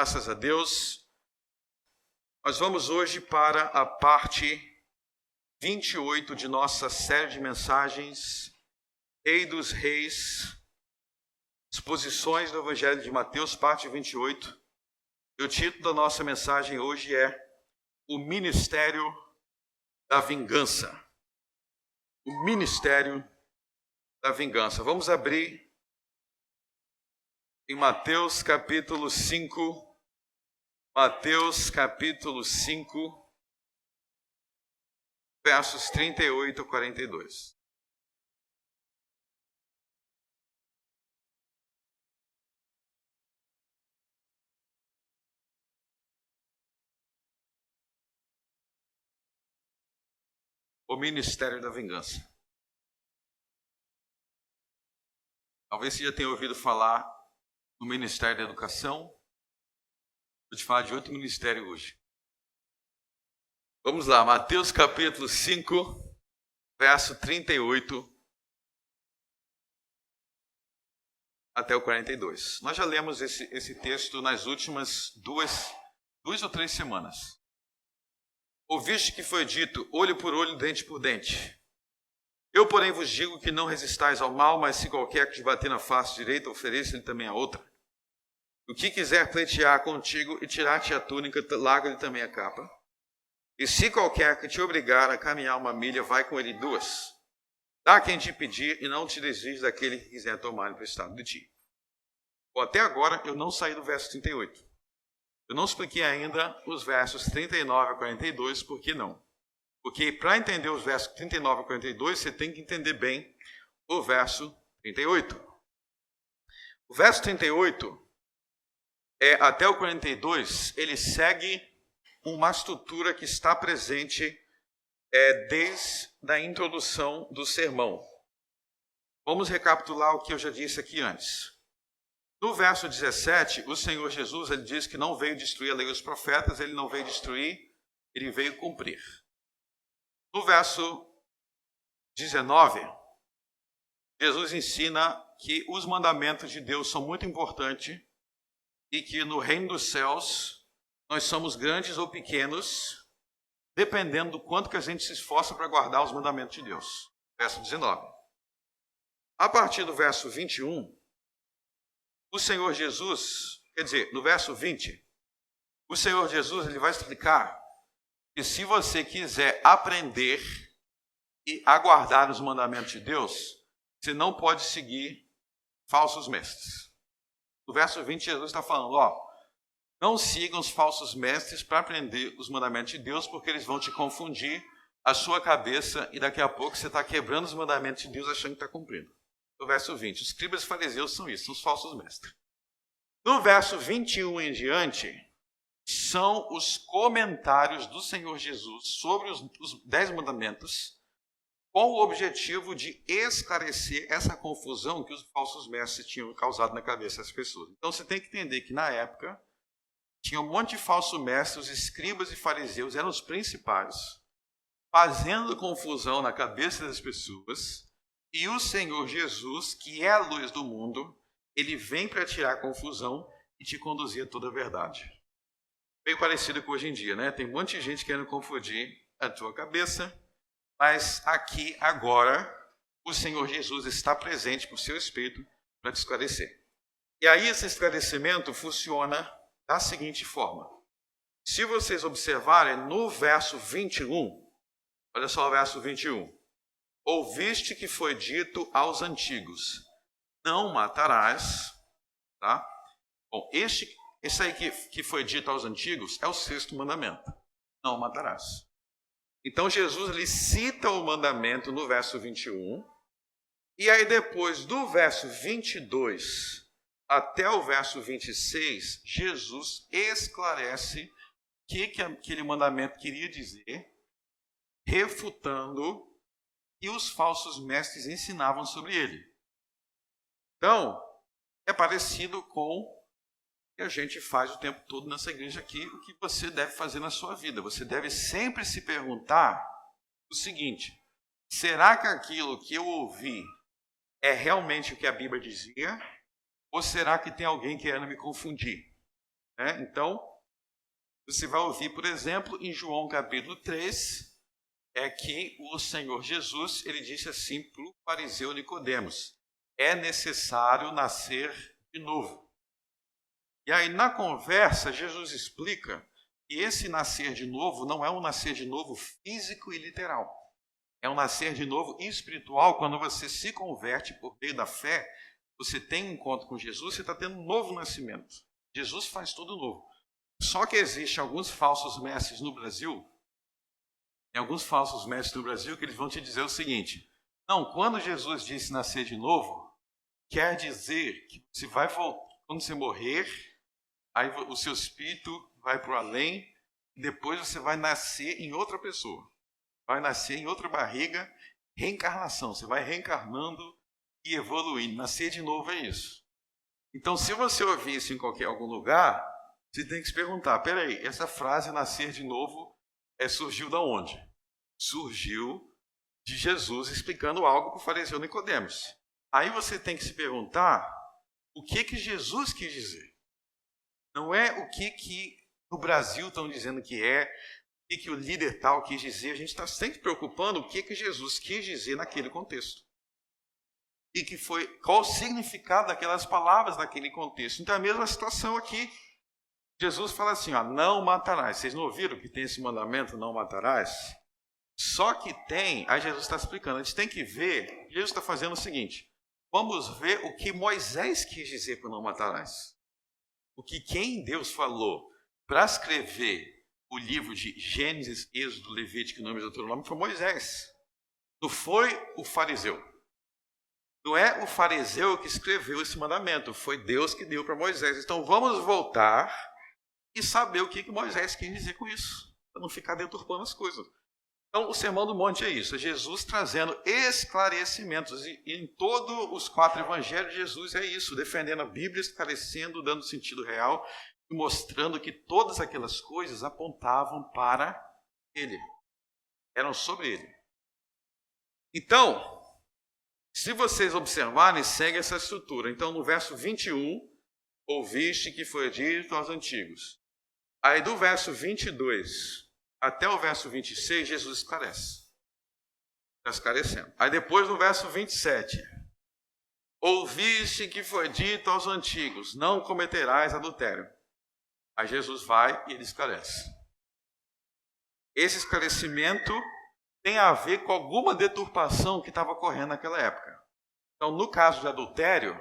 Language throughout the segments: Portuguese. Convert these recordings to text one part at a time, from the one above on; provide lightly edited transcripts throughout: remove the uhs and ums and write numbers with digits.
Graças a Deus. Nós vamos hoje para a parte 28 de nossa série de mensagens, Rei dos Reis, exposições do Evangelho de Mateus, parte 28. E o título da nossa mensagem hoje é O Ministério da Vingança. O Ministério da Vingança. Vamos abrir em Mateus capítulo 5. Mateus capítulo 5, versos 38 a 42. O Ministério da Vingança. Talvez você já tenha ouvido falar no Ministério da Educação. Vou te falar de outro ministério hoje. Vamos lá, Mateus capítulo 5, verso 38 até o 42. Nós já lemos esse texto nas últimas duas ou três semanas. Ouviste que foi dito, olho por olho, dente por dente. Eu, porém, vos digo que não resistais ao mal, mas se qualquer que te bater na face direita, ofereça-lhe também a outra. O que quiser pleitear contigo e tirar-te a túnica, larga-lhe também a capa. E se qualquer que te obrigar a caminhar uma milha, vai com ele duas. Dá a quem te pedir e não te desvies daquele que quiser tomar emprestado de ti. Bom, até agora eu não saí do verso 38. Eu não expliquei ainda os versos 39 a 42, por que não? Porque para entender os versos 39 a 42, você tem que entender bem o verso 38. O verso 38... até o 42, ele segue uma estrutura que está presente desde a introdução do sermão. Vamos recapitular o que eu já disse aqui antes. No verso 17, o Senhor Jesus ele diz que não veio destruir a lei dos profetas, ele não veio destruir, ele veio cumprir. No verso 19, Jesus ensina que os mandamentos de Deus são muito importantes, e que no reino dos céus nós somos grandes ou pequenos, dependendo do quanto que a gente se esforça para guardar os mandamentos de Deus. Verso 19. A partir do verso 21, o Senhor Jesus, quer dizer, no verso 20, o Senhor Jesus ele vai explicar que se você quiser aprender e aguardar os mandamentos de Deus, você não pode seguir falsos mestres. No verso 20, Jesus está falando, não sigam os falsos mestres para aprender os mandamentos de Deus, porque eles vão te confundir a sua cabeça e daqui a pouco você está quebrando os mandamentos de Deus achando que está cumprindo. No verso 20, os escribas e fariseus são isso, são os falsos mestres. No verso 21 em diante, são os comentários do Senhor Jesus sobre os 10 mandamentos, com o objetivo de esclarecer essa confusão que os falsos mestres tinham causado na cabeça das pessoas. Então você tem que entender que na época tinha um monte de falsos mestres, os escribas e fariseus eram os principais, fazendo confusão na cabeça das pessoas, e o Senhor Jesus, que é a luz do mundo, ele vem para tirar a confusão e te conduzir a toda a verdade. Bem parecido com hoje em dia, né? Tem um monte de gente querendo confundir a tua cabeça, mas aqui, agora, o Senhor Jesus está presente com o seu Espírito para te esclarecer. E aí esse esclarecimento funciona da seguinte forma. Se vocês observarem no verso 21, olha só o verso 21. Ouviste que foi dito aos antigos, não matarás, tá? Bom, esse aí que foi dito aos antigos é o 6º mandamento, não matarás. Então, Jesus ele cita o mandamento no verso 21, e aí depois do verso 22 até o verso 26, Jesus esclarece o que aquele mandamento queria dizer, refutando e os falsos mestres ensinavam sobre ele. Então, é parecido com o que a gente faz o tempo todo nessa igreja aqui, o que você deve fazer na sua vida. Você deve sempre se perguntar o seguinte, será que aquilo que eu ouvi é realmente o que a Bíblia dizia? Ou será que tem alguém querendo me confundir? né? Então, você vai ouvir, por exemplo, em João capítulo 3, é que o Senhor Jesus, ele disse assim para o fariseu Nicodemos: é necessário nascer de novo. E aí, na conversa, Jesus explica que esse nascer de novo não é um nascer de novo físico e literal. É um nascer de novo espiritual. Quando você se converte por meio da fé, você tem um encontro com Jesus, você está tendo um novo nascimento. Jesus faz tudo novo. Só que existem alguns falsos mestres no Brasil, que eles vão te dizer o seguinte: não, quando Jesus disse nascer de novo, quer dizer que você vai voltar, quando você morrer, aí o seu espírito vai para o além, e depois você vai nascer em outra pessoa. Vai nascer em outra barriga, reencarnação. Você vai reencarnando e evoluindo. Nascer de novo é isso. Então, se você ouvir isso em algum lugar, você tem que se perguntar: peraí, essa frase nascer de novo surgiu da onde? Surgiu de Jesus explicando algo para o fariseu Nicodemos. Aí você tem que se perguntar o que Jesus quis dizer. Não é o que no Brasil estão dizendo que é, o que o líder tal quis dizer. A gente está sempre preocupando o que Jesus quis dizer naquele contexto. E qual o significado daquelas palavras naquele contexto. Então é a mesma situação aqui. Jesus fala assim, ó, não matarás. Vocês não ouviram que tem esse mandamento, não matarás? Só que tem, aí Jesus está explicando, a gente tem que ver, Jesus está fazendo o seguinte: vamos ver o que Moisés quis dizer por não matarás. O que quem Deus falou para escrever o livro de Gênesis, Êxodo, Levítico, Números e Deuteronômio foi Moisés. Não foi o fariseu. Não é o fariseu que escreveu esse mandamento, foi Deus que deu para Moisés. Então vamos voltar e saber o que Moisés quis dizer com isso, para não ficar deturpando as coisas. Então, o Sermão do Monte é isso, é Jesus trazendo esclarecimentos. E em todos os 4 evangelhos, Jesus é isso, defendendo a Bíblia, esclarecendo, dando sentido real e mostrando que todas aquelas coisas apontavam para Ele, eram sobre Ele. Então, se vocês observarem, segue essa estrutura. Então, no verso 21, ouviste que foi dito aos antigos. Aí, do verso 22 até o verso 26, Jesus esclarece. Está esclarecendo. Aí depois no verso 27, ouviste que foi dito aos antigos, não cometerás adultério. Aí Jesus vai e ele esclarece. Esse esclarecimento tem a ver com alguma deturpação que estava ocorrendo naquela época. Então, no caso de adultério,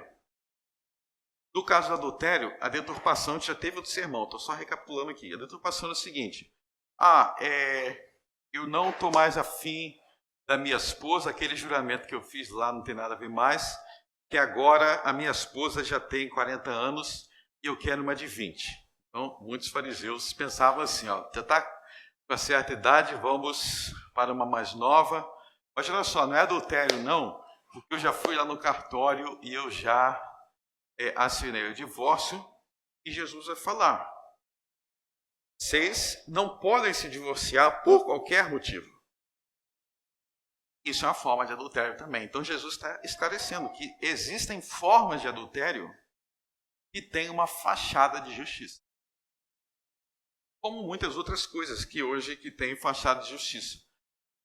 a deturpação, a gente já teve outro sermão, estou só recapitulando aqui. A deturpação é o seguinte: eu não estou mais afim da minha esposa, aquele juramento que eu fiz lá não tem nada a ver mais, que agora a minha esposa já tem 40 anos e eu quero uma de 20. Então, muitos fariseus pensavam assim, já está com uma certa idade, vamos para uma mais nova. Mas olha só, não é adultério não, porque eu já fui lá no cartório e eu já assinei o divórcio, e Jesus vai falar: vocês não podem se divorciar por qualquer motivo. Isso é uma forma de adultério também. Então Jesus está esclarecendo que existem formas de adultério que têm uma fachada de justiça. Como muitas outras coisas que hoje que têm fachada de justiça.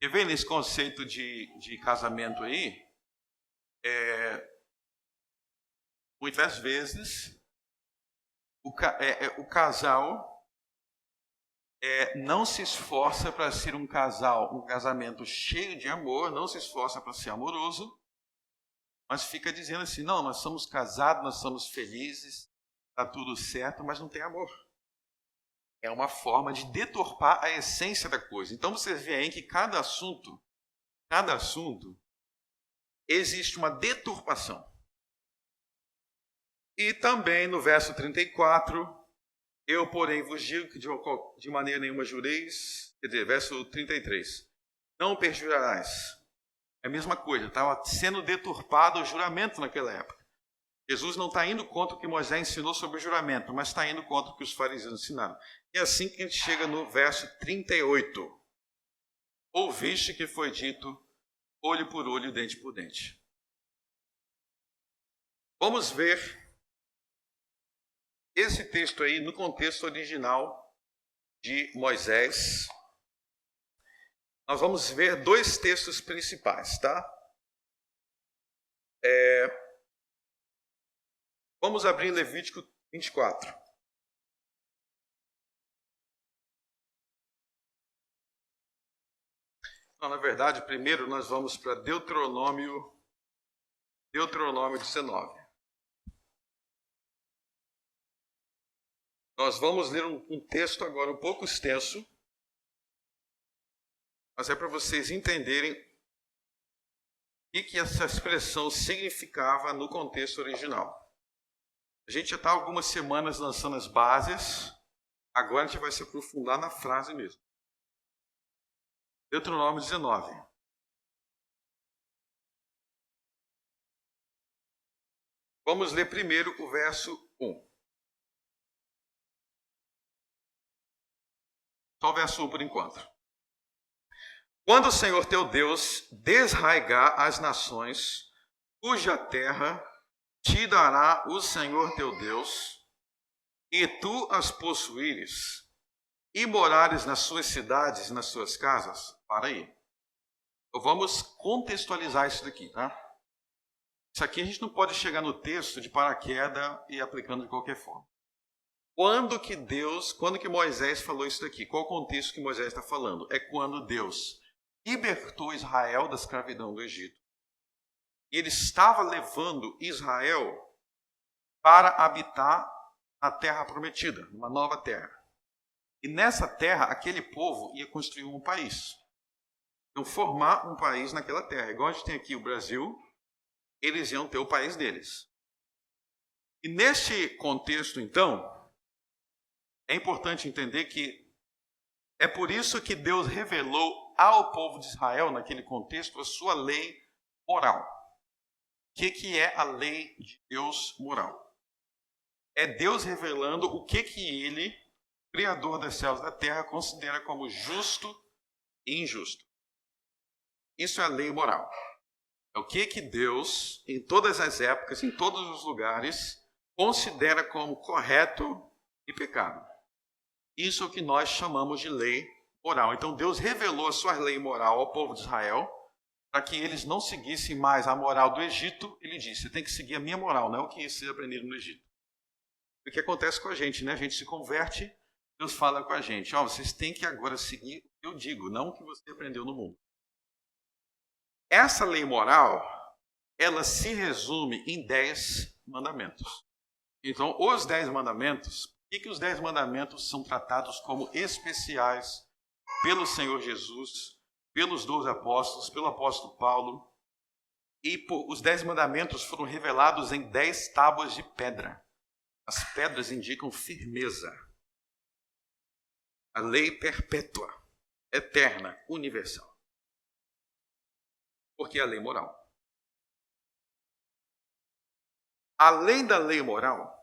E vem nesse conceito de casamento aí, muitas vezes o casal não se esforça para ser um casamento cheio de amor, não se esforça para ser amoroso, mas fica dizendo assim, não, nós somos casados, nós somos felizes, está tudo certo, mas não tem amor. É uma forma de deturpar a essência da coisa. Então vocês veem aí que cada assunto, existe uma deturpação. E também no verso 34, eu, porém, vos digo que de maneira nenhuma jureis, quer dizer, verso 33, não perjurarás. É a mesma coisa, estava sendo deturpado o juramento naquela época. Jesus não está indo contra o que Moisés ensinou sobre o juramento, mas está indo contra o que os fariseus ensinaram. E é assim que a gente chega no verso 38. Ouviste que foi dito, olho por olho, dente por dente. Vamos ver esse texto aí, no contexto original de Moisés, nós vamos ver dois textos principais, tá? Vamos abrir Levítico 24. Não, na verdade, primeiro nós vamos para Deuteronômio 19. Nós vamos ler um texto agora um pouco extenso, mas é para vocês entenderem o que essa expressão significava no contexto original. A gente já está algumas semanas lançando as bases, agora a gente vai se aprofundar na frase mesmo. Deuteronômio 19. Vamos ler primeiro o verso 1. Só o verso 1 por enquanto. Quando o Senhor teu Deus desraigar as nações, cuja terra te dará o Senhor teu Deus, e tu as possuíres, e morares nas suas cidades e nas suas casas, para aí. Então vamos contextualizar isso daqui, tá? Isso aqui a gente não pode chegar no texto de paraquedas e aplicando de qualquer forma. Quando que Moisés falou isso daqui? Qual o contexto que Moisés está falando? É quando Deus libertou Israel da escravidão do Egito. E ele estava levando Israel para habitar na terra prometida, numa nova terra. E nessa terra, aquele povo ia construir um país. Então, formar um país naquela terra. Igual a gente tem aqui o Brasil, eles iam ter o país deles. E neste contexto, então, é importante entender que é por isso que Deus revelou ao povo de Israel, naquele contexto, a sua lei moral. O que é a lei de Deus moral? É Deus revelando o que ele, Criador dos céus e da terra, considera como justo e injusto. Isso é a lei moral. É o que Deus, em todas as épocas, em todos os lugares, considera como correto e pecado. Isso é o que nós chamamos de lei moral. Então Deus revelou a sua lei moral ao povo de Israel, para que eles não seguissem mais a moral do Egito. Ele disse, você tem que seguir a minha moral, não é o que vocês aprenderam no Egito. O que acontece com a gente, né? A gente se converte, Deus fala com a gente, vocês têm que agora seguir o que eu digo, não o que você aprendeu no mundo. Essa lei moral, ela se resume em 10 mandamentos. Então, os 10 mandamentos, por que os 10 mandamentos são tratados como especiais pelo Senhor Jesus, pelos 12 apóstolos, pelo apóstolo Paulo? E os 10 mandamentos foram revelados em 10 tábuas de pedra. As pedras indicam firmeza. A lei perpétua, eterna, universal. Porque é a lei moral. Além da lei moral,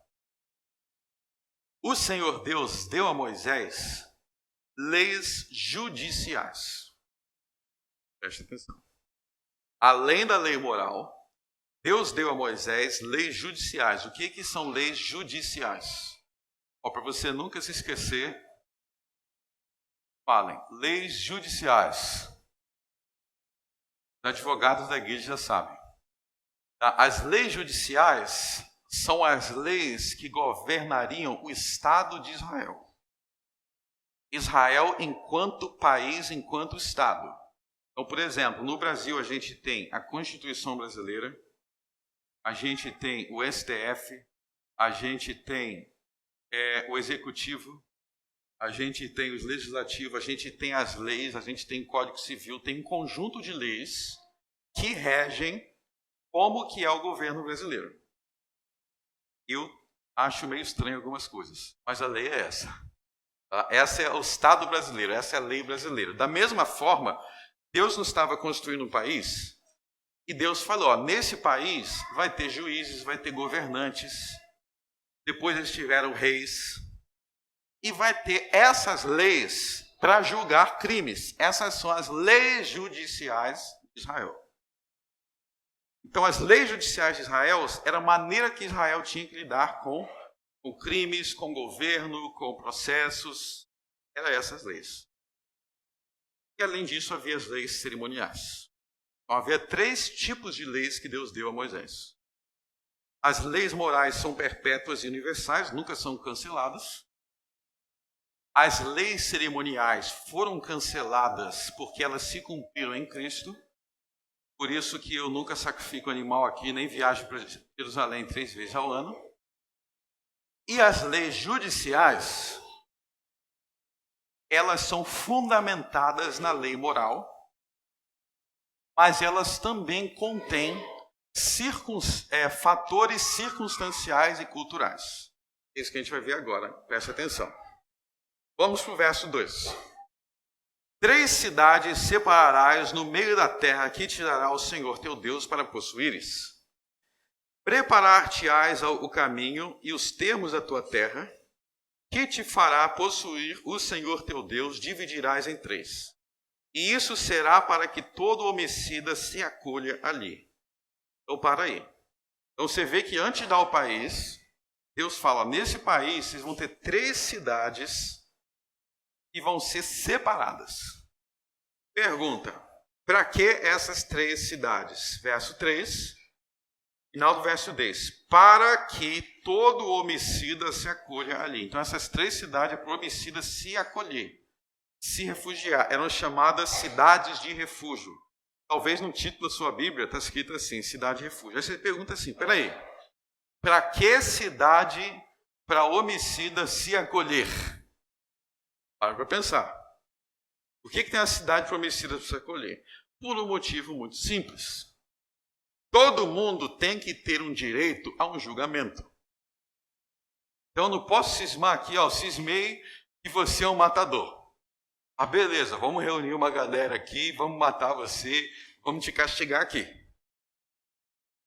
o Senhor Deus deu a Moisés leis judiciais. Preste atenção. Além da lei moral, Deus deu a Moisés leis judiciais. O que são leis judiciais? Para você nunca se esquecer, falem, leis judiciais. Os advogados da igreja já sabem. As leis judiciais são as leis que governariam o Estado de Israel. Israel enquanto país, enquanto Estado. Então, por exemplo, no Brasil a gente tem a Constituição Brasileira, a gente tem o STF, a gente tem o Executivo, a gente tem os legislativos, a gente tem as leis, a gente tem o Código Civil, tem um conjunto de leis que regem como que é o governo brasileiro. Eu acho meio estranho algumas coisas, mas a lei é essa. Tá? Essa é o Estado brasileiro, essa é a lei brasileira. Da mesma forma, Deus não estava construindo um país e Deus falou, nesse país vai ter juízes, vai ter governantes, depois eles tiveram reis, e vai ter essas leis para julgar crimes. Essas são as leis judiciais de Israel. Então, as leis judiciais de Israel era a maneira que Israel tinha que lidar com com crimes, com governo, com processos. Eram essas leis. E além disso, havia as leis cerimoniais. Então, havia 3 tipos de leis que Deus deu a Moisés. As leis morais são perpétuas e universais, nunca são canceladas. As leis cerimoniais foram canceladas porque elas se cumpriram em Cristo. Por isso que eu nunca sacrifico animal aqui, nem viajo para Jerusalém 3 vezes ao ano. E as leis judiciais, elas são fundamentadas na lei moral, mas elas também contêm fatores circunstanciais e culturais. É isso que a gente vai ver agora, preste atenção. Vamos para o verso 2. 3 cidades separarás no meio da terra que te dará o Senhor teu Deus para possuíres. Preparar-te-ás o caminho e os termos da tua terra, que te fará possuir o Senhor teu Deus, dividirás em 3. E isso será para que todo homicida se acolha ali. Então, para aí. Então, você vê que antes de dar o país, Deus fala, nesse país, vocês vão ter 3 cidades que vão ser separadas. Pergunta, para que essas 3 cidades? Verso 3, final do verso 10. Para que todo homicida se acolha ali. Então, essas 3 cidades é para o homicida se acolher, se refugiar. Eram chamadas cidades de refúgio. Talvez no título da sua Bíblia está escrito assim, cidade de refúgio. Aí você pergunta assim, peraí, para que cidade para homicida se acolher? Para pensar. Por que tem a cidade para homicida se acolher? Por um motivo muito simples. Todo mundo tem que ter um direito a um julgamento. Então eu não posso cismar aqui, cismei que você é um matador. Ah, beleza, vamos reunir uma galera aqui, vamos matar você, vamos te castigar aqui.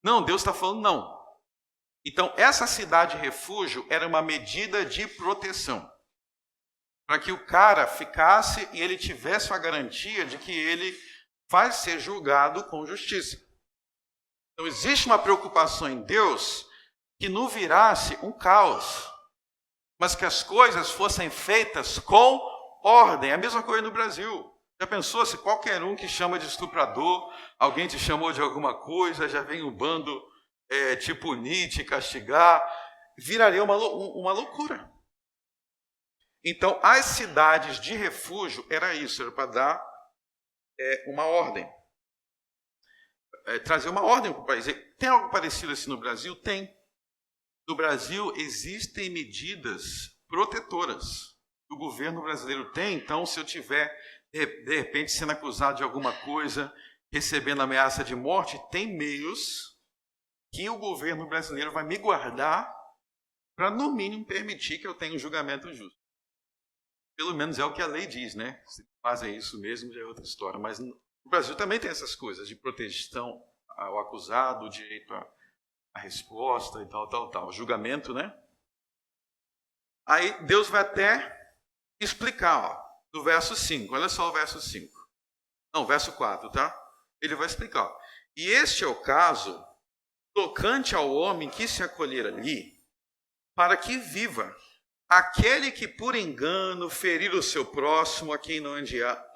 Não, Deus está falando não. Então, essa cidade refúgio era uma medida de proteção. Para que o cara ficasse e ele tivesse a garantia de que ele vai ser julgado com justiça. Então, existe uma preocupação em Deus que não virasse um caos, mas que as coisas fossem feitas com ordem. É a mesma coisa no Brasil. Já pensou se qualquer um que chama de estuprador, alguém te chamou de alguma coisa, já vem um bando te punir, te castigar, viraria uma loucura. Então, as cidades de refúgio era isso, era para dar uma ordem. Trazer uma ordem para o país. Tem algo parecido assim no Brasil? Tem. No Brasil existem medidas protetoras. O governo brasileiro tem, então, se eu tiver, de repente, sendo acusado de alguma coisa, recebendo ameaça de morte, tem meios que o governo brasileiro vai me guardar para, no mínimo, permitir que eu tenha um julgamento justo. Pelo menos é o que a lei diz, né? Se fazem isso mesmo, já é outra história. Mas no Brasil também tem essas coisas de proteção ao acusado, direito à resposta e tal. Julgamento, né? Aí Deus vai até explicar, no verso 5. Olha só o verso 5. Não, verso 4, tá? Ele vai explicar. E este é o caso tocante ao homem que se acolher ali, para que viva. Aquele que por engano ferir o seu próximo, a quem não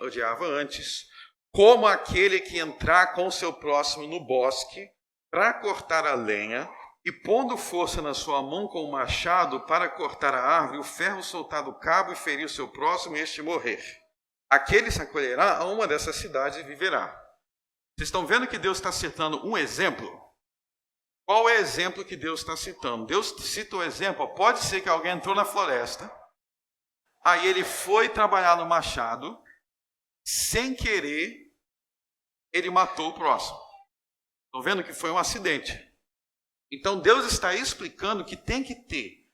odiava antes, como aquele que entrar com o seu próximo no bosque para cortar a lenha, e pondo força na sua mão com o machado para cortar a árvore, o ferro soltar do cabo e ferir o seu próximo e este morrer. Aquele se acolherá a uma dessas cidades e viverá. Vocês estão vendo que Deus está citando um exemplo? Qual é o exemplo que Deus está citando? Deus cita o exemplo, pode ser que alguém entrou na floresta, aí ele foi trabalhar no machado, sem querer, ele matou o próximo. Estão vendo que foi um acidente. Então Deus está explicando que tem que ter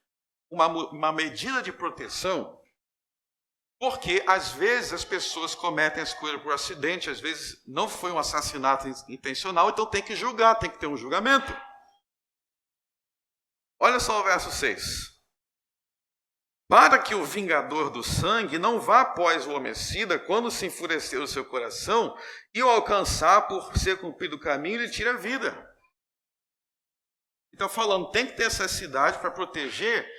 uma medida de proteção, porque às vezes as pessoas cometem as coisas por acidente, às vezes não foi um assassinato intencional, então tem que julgar, tem que ter um julgamento. Olha só o verso 6. Para que o vingador do sangue não vá após o homicida quando se enfurecer o seu coração e o alcançar por ser cumprido o caminho, ele tira a vida. Então falando, tem que ter essa cidade para proteger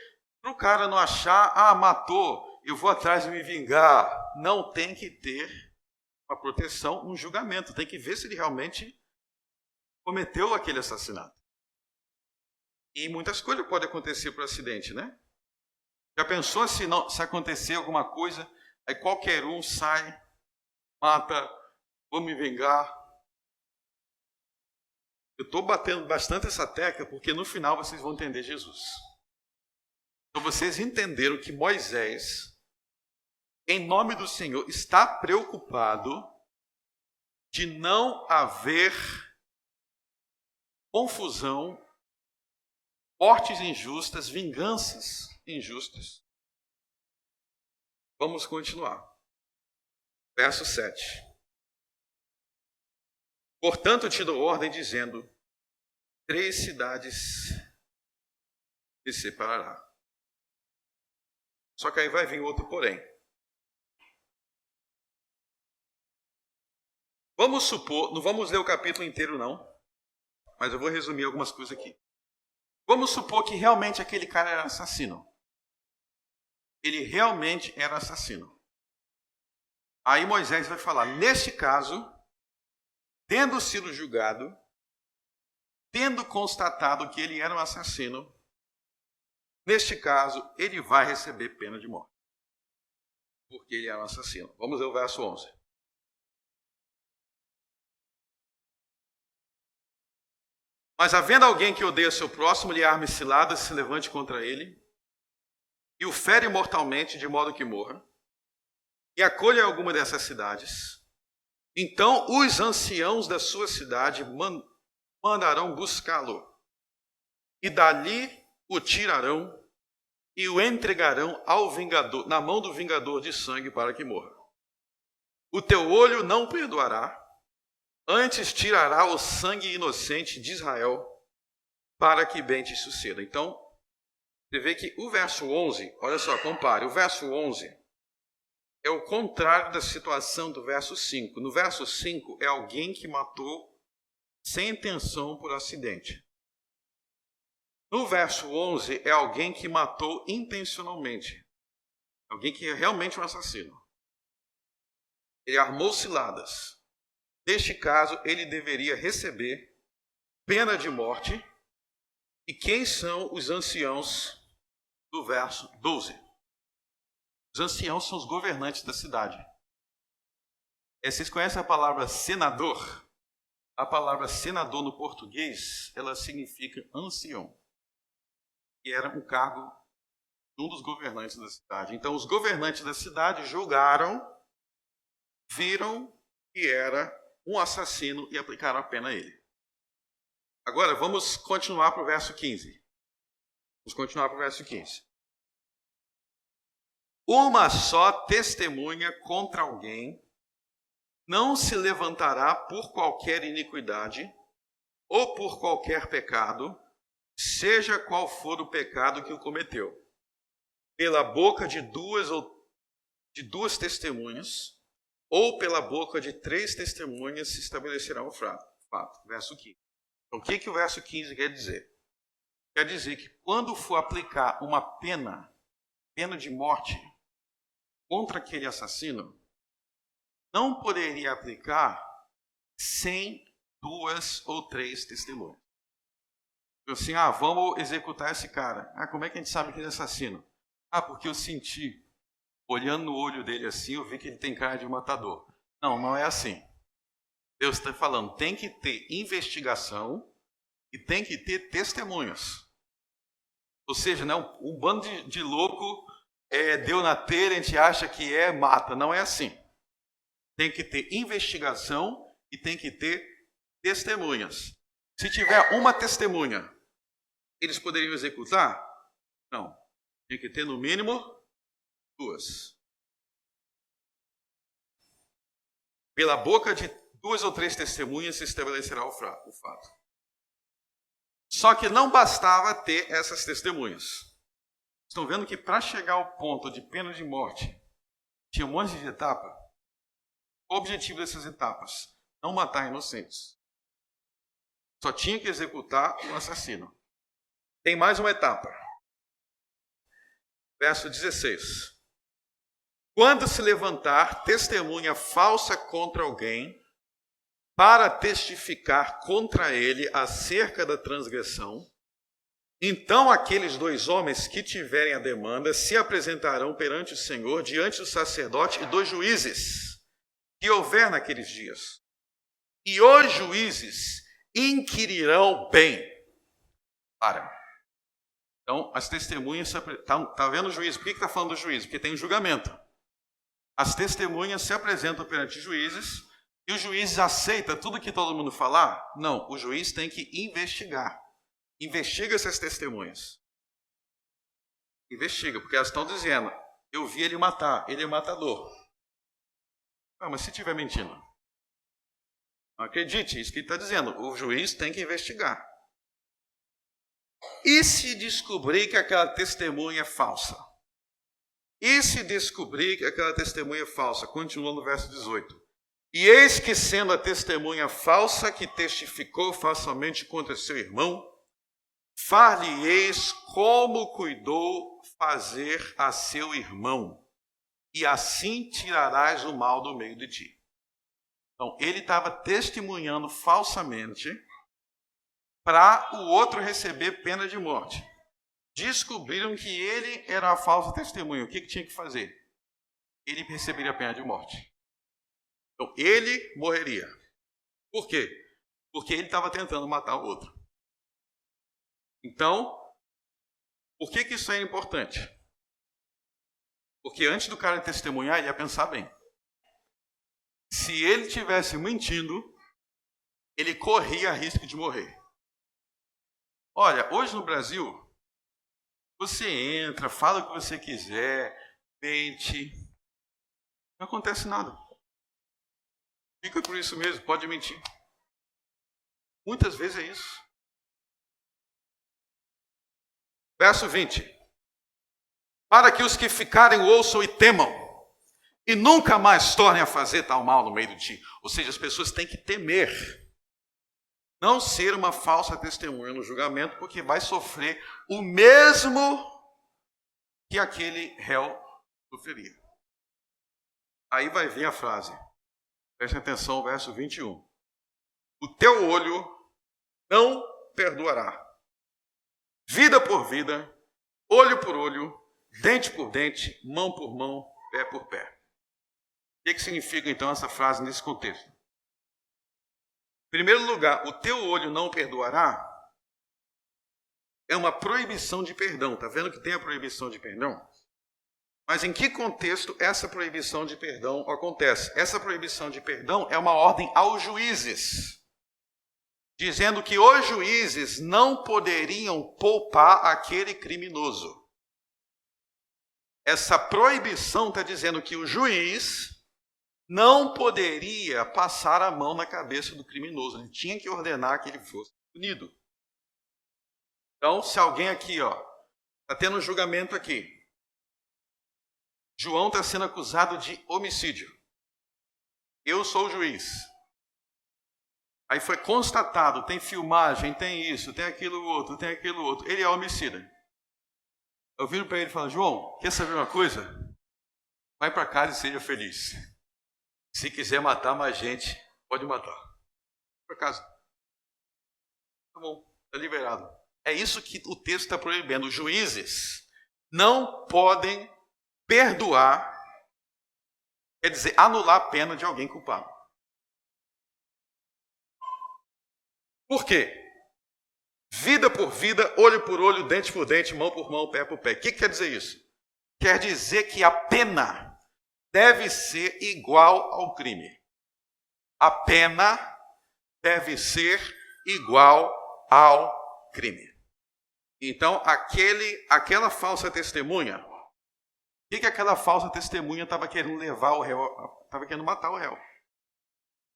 Para o cara não achar, matou, eu vou atrás de me vingar. Não, tem que ter uma proteção, um julgamento. Tem que ver se ele realmente cometeu aquele assassinato. E muitas coisas podem acontecer por acidente, né? Já pensou se acontecer alguma coisa, aí qualquer um sai, mata, vou me vingar. Eu estou batendo bastante essa tecla porque no final vocês vão entender Jesus. Então vocês entenderam que Moisés, em nome do Senhor, está preocupado de não haver confusão, mortes injustas, vinganças injustas. Vamos continuar. Verso 7. Portanto, te dou ordem dizendo, 3 cidades se separará. Só que aí vai vir outro porém. Vamos supor, não vamos ler o capítulo inteiro não, mas eu vou resumir algumas coisas aqui. Vamos supor que realmente aquele cara era assassino. Ele realmente era assassino. Aí Moisés vai falar, neste caso, tendo sido julgado, tendo constatado que ele era um assassino, neste caso, ele vai receber pena de morte. Porque ele era um assassino. Vamos ler o verso 11. Mas havendo alguém que odeia seu próximo, lhe arme ciladas, se levante contra ele, e o fere mortalmente, de modo que morra, e acolha alguma dessas cidades, então os anciãos da sua cidade mandarão buscá-lo, e dali o tirarão e o entregarão ao vingador, na mão do vingador de sangue para que morra. O teu olho não perdoará, antes tirará o sangue inocente de Israel, para que bem te suceda. Então, você vê que o verso 11, olha só, compare, o verso 11 é o contrário da situação do verso 5. No verso 5 é alguém que matou sem intenção por acidente. No verso 11 é alguém que matou intencionalmente. Alguém que é realmente um assassino. Ele armou ciladas. Neste caso, ele deveria receber pena de morte. E quem são os anciãos do verso 12? Os anciãos são os governantes da cidade. Vocês conhecem a palavra senador? A palavra senador no português, ela significa ancião. Que era um cargo de um dos governantes da cidade. Então, os governantes da cidade julgaram, viram que era um assassino e aplicaram a pena a ele. Agora, vamos continuar para o verso 15. Vamos continuar para o verso 15. Uma só testemunha contra alguém não se levantará por qualquer iniquidade ou por qualquer pecado, seja qual for o pecado que o cometeu. Pela boca de duas testemunhas ou pela boca de 3 testemunhas se estabelecerá o fato. Verso 15. Então, o que o verso 15 quer dizer? Quer dizer que quando for aplicar uma pena de morte contra aquele assassino, não poderia aplicar sem 2 ou 3 testemunhas. Então, assim, vamos executar esse cara. Como é que a gente sabe que ele é assassino? Porque eu senti, olhando no olho dele assim, eu vi que ele tem cara de matador. Não, não é assim. Deus está falando, tem que ter investigação e tem que ter testemunhas. Ou seja, né, um bando de louco deu na telha, a gente acha que mata. Não é assim. Tem que ter investigação e tem que ter testemunhas. Se tiver uma testemunha, eles poderiam executar? Não. Tem que ter no mínimo 2. Pela boca de 2 ou 3 testemunhas se estabelecerá o fato. Só que não bastava ter essas testemunhas. Estão vendo que para chegar ao ponto de pena de morte, tinha um monte de etapa. O objetivo dessas etapas? Não matar inocentes. Só tinha que executar o assassino. Tem mais uma etapa. Verso 16. Quando se levantar testemunha falsa contra alguém, para testificar contra ele acerca da transgressão, então aqueles 2 homens que tiverem a demanda se apresentarão perante o Senhor, diante do sacerdote e dos juízes que houver naqueles dias. E os juízes inquirirão bem. Então, as testemunhas... Está vendo o juiz? Por que está falando do juiz? Porque tem um julgamento. As testemunhas se apresentam perante os juízes e os juízes aceitam tudo que todo mundo falar? Não, o juiz tem que investigar. Investiga essas testemunhas. Investiga, porque elas estão dizendo, eu vi ele matar, ele é matador. Mas se estiver mentindo? Não acredite, isso que ele está dizendo. O juiz tem que investigar. E se descobrir que aquela testemunha é falsa? E se descobrir que aquela testemunha é falsa? Continua no verso 18. E eis que, sendo a testemunha falsa que testificou falsamente contra seu irmão, far-lhe-eis como cuidou fazer a seu irmão, e assim tirarás o mal do meio de ti. Então, ele estava testemunhando falsamente para o outro receber pena de morte. Descobriram que ele era a falsa testemunha. O que tinha que fazer? Ele receberia a pena de morte. Então, ele morreria. Por quê? Porque ele estava tentando matar o outro. Então, por que isso é importante? Porque antes do cara testemunhar, ele ia pensar bem. Se ele estivesse mentindo, ele corria risco de morrer. Olha, hoje no Brasil, você entra, fala o que você quiser, mente, não acontece nada. Fica por isso mesmo, pode mentir. Muitas vezes é isso. Verso 20. Para que os que ficarem ouçam e temam, e nunca mais tornem a fazer tal mal no meio de ti. Ou seja, as pessoas têm que temer. Não ser uma falsa testemunha no julgamento, porque vai sofrer o mesmo que aquele réu sofreria. Aí vai vir a frase. Preste atenção, verso 21. O teu olho não perdoará. Vida por vida, olho por olho, dente por dente, mão por mão, pé por pé. O que significa então essa frase nesse contexto? Em primeiro lugar, o teu olho não perdoará é uma proibição de perdão. Está vendo que tem a proibição de perdão? Mas em que contexto essa proibição de perdão acontece? Essa proibição de perdão é uma ordem aos juízes, dizendo que os juízes não poderiam poupar aquele criminoso. Essa proibição está dizendo que o juiz não poderia passar a mão na cabeça do criminoso. Ele tinha que ordenar que ele fosse punido. Então, se alguém aqui, está tendo um julgamento aqui. João está sendo acusado de homicídio. Eu sou o juiz. Aí foi constatado, tem filmagem, tem isso, tem aquilo outro, tem aquilo outro. Ele é homicida. Eu viro para ele e falo, João, quer saber uma coisa? Vai para casa e seja feliz. Se quiser matar mais gente, pode matar. Por casa. Tá bom, está liberado. É isso que o texto está proibindo. Os juízes não podem perdoar, quer dizer, anular a pena de alguém culpado. Por quê? Vida por vida, olho por olho, dente por dente, mão por mão, pé por pé. O que quer dizer isso? Quer dizer que a pena deve ser igual ao crime. A pena deve ser igual ao crime. Então, aquela falsa testemunha, o que aquela falsa testemunha estava querendo levar o réu? Estava querendo matar o réu.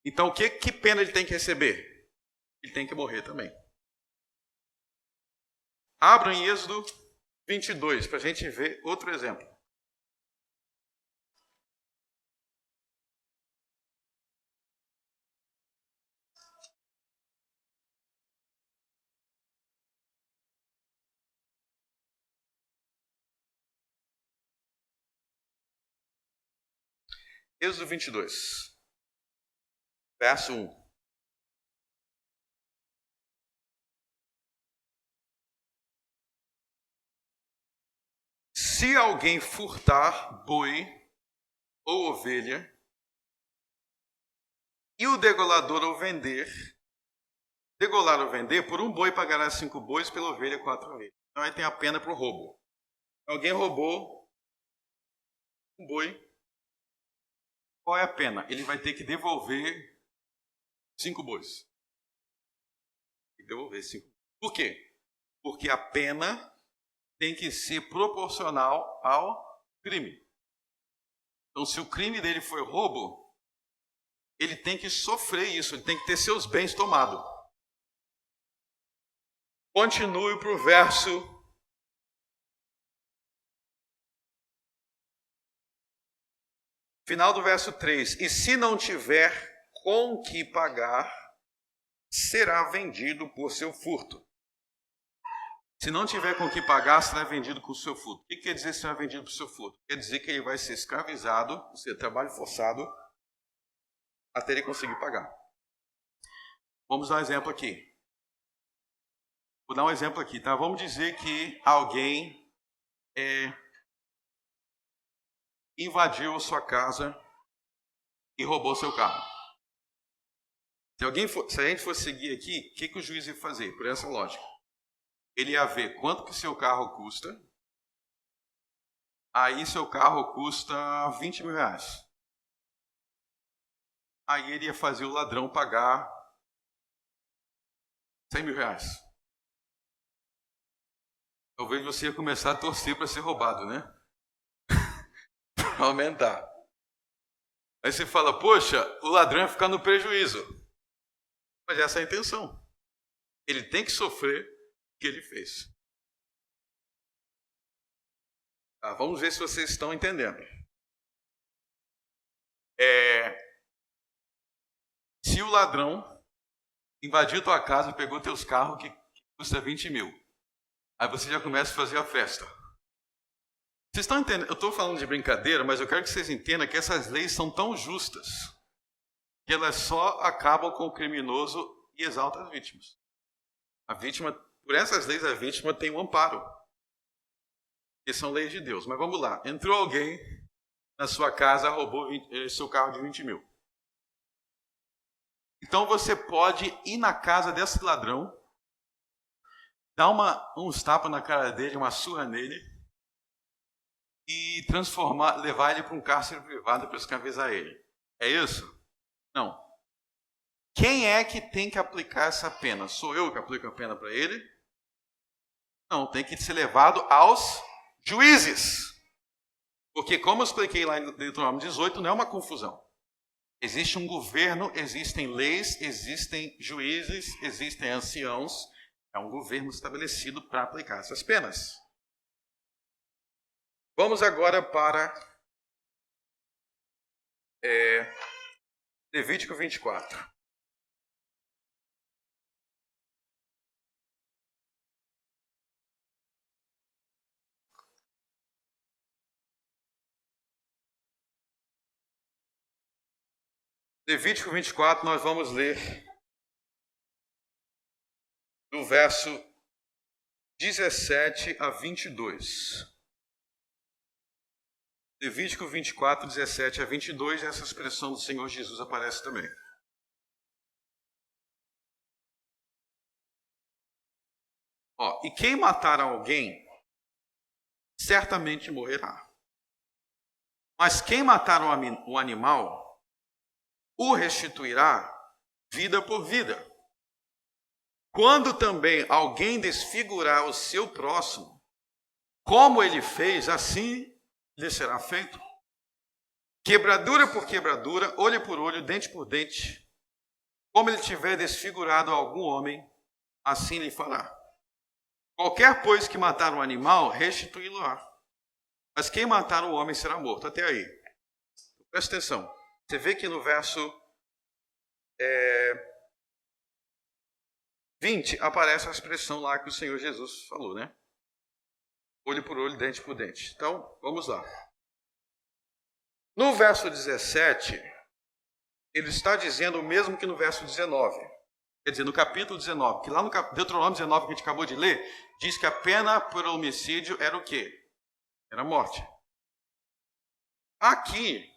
Então, que pena ele tem que receber? Ele tem que morrer também. Abra em Êxodo 22, para a gente ver outro exemplo. Êxodo 22, verso 1. Se alguém furtar boi ou ovelha, e o degolador ou vender, degolar ou vender, por um boi pagará 5 bois, pela ovelha 4 ovelhas. Então aí tem a pena para o roubo. Alguém roubou um boi, qual é a pena? Ele vai ter que devolver 5 bois. Tem que devolver 5. Por quê? Porque a pena tem que ser proporcional ao crime. Então, se o crime dele foi roubo, ele tem que sofrer isso, ele tem que ter seus bens tomados. Continue para o verso. Final do verso 3. E se não tiver com que pagar, será vendido por seu furto. Se não tiver com que pagar, será vendido com o seu furto. O que quer dizer será vendido por seu furto? Quer dizer que ele vai ser escravizado, ou seja, trabalho forçado, até ele conseguir pagar. Vamos dar um exemplo aqui. Vou dar um exemplo aqui, tá? Vamos dizer que alguém invadiu sua casa e roubou seu carro. Se a gente for seguir aqui, o que o juiz ia fazer? Por essa lógica. Ele ia ver quanto que seu carro custa. Aí seu carro custa 20 mil reais. Aí ele ia fazer o ladrão pagar 100 mil reais. Talvez você ia começar a torcer para ser roubado, né? Para aumentar. Aí você fala, poxa, o ladrão ia ficar no prejuízo. Mas essa é a intenção. Ele tem que sofrer o que ele fez. Tá, vamos ver se vocês estão entendendo. Se o ladrão invadiu tua casa, pegou teus carros que custa 20 mil. Aí você já começa a fazer a festa. Vocês estão entendendo? Eu estou falando de brincadeira, mas eu quero que vocês entendam que essas leis são tão justas que elas só acabam com o criminoso e exaltam as vítimas. A vítima, por essas leis, a vítima tem um amparo. Que são leis de Deus. Mas vamos lá. Entrou alguém na sua casa, roubou seu carro de 20 mil. Então você pode ir na casa desse ladrão, dar uns tapas na cara dele, uma surra nele, e levar ele para um cárcere privado para escravizar ele. É isso? Não. Quem é que tem que aplicar essa pena? Sou eu que aplico a pena para ele? Não, tem que ser levado aos juízes. Porque, como eu expliquei lá em Deuteronômio 18, não é uma confusão. Existe um governo, existem leis, existem juízes, existem anciãos. É um governo estabelecido para aplicar essas penas. Vamos agora para Levítico 24. Levítico 24, nós vamos ler do verso 17 a 22. Levítico 24, 17 a 22, essa expressão do Senhor Jesus aparece também. E quem matar alguém, certamente morrerá. Mas quem matar um animal, o restituirá vida por vida. Quando também alguém desfigurar o seu próximo, como ele fez, assim lhe será feito. Quebradura por quebradura, olho por olho, dente por dente. Como ele tiver desfigurado algum homem, assim lhe fará. Qualquer, pois, que matar um animal, restituí-lo-á. Mas quem matar um homem será morto. Até aí. Presta atenção. Você vê que no verso 20 aparece a expressão lá que o Senhor Jesus falou, né? Olho por olho, dente por dente. Então, vamos lá. No verso 17, ele está dizendo o mesmo que no verso 19. Quer dizer, no capítulo 19, que lá no Deuteronômio 19 que a gente acabou de ler, diz que a pena por homicídio era o quê? Era a morte. Aqui,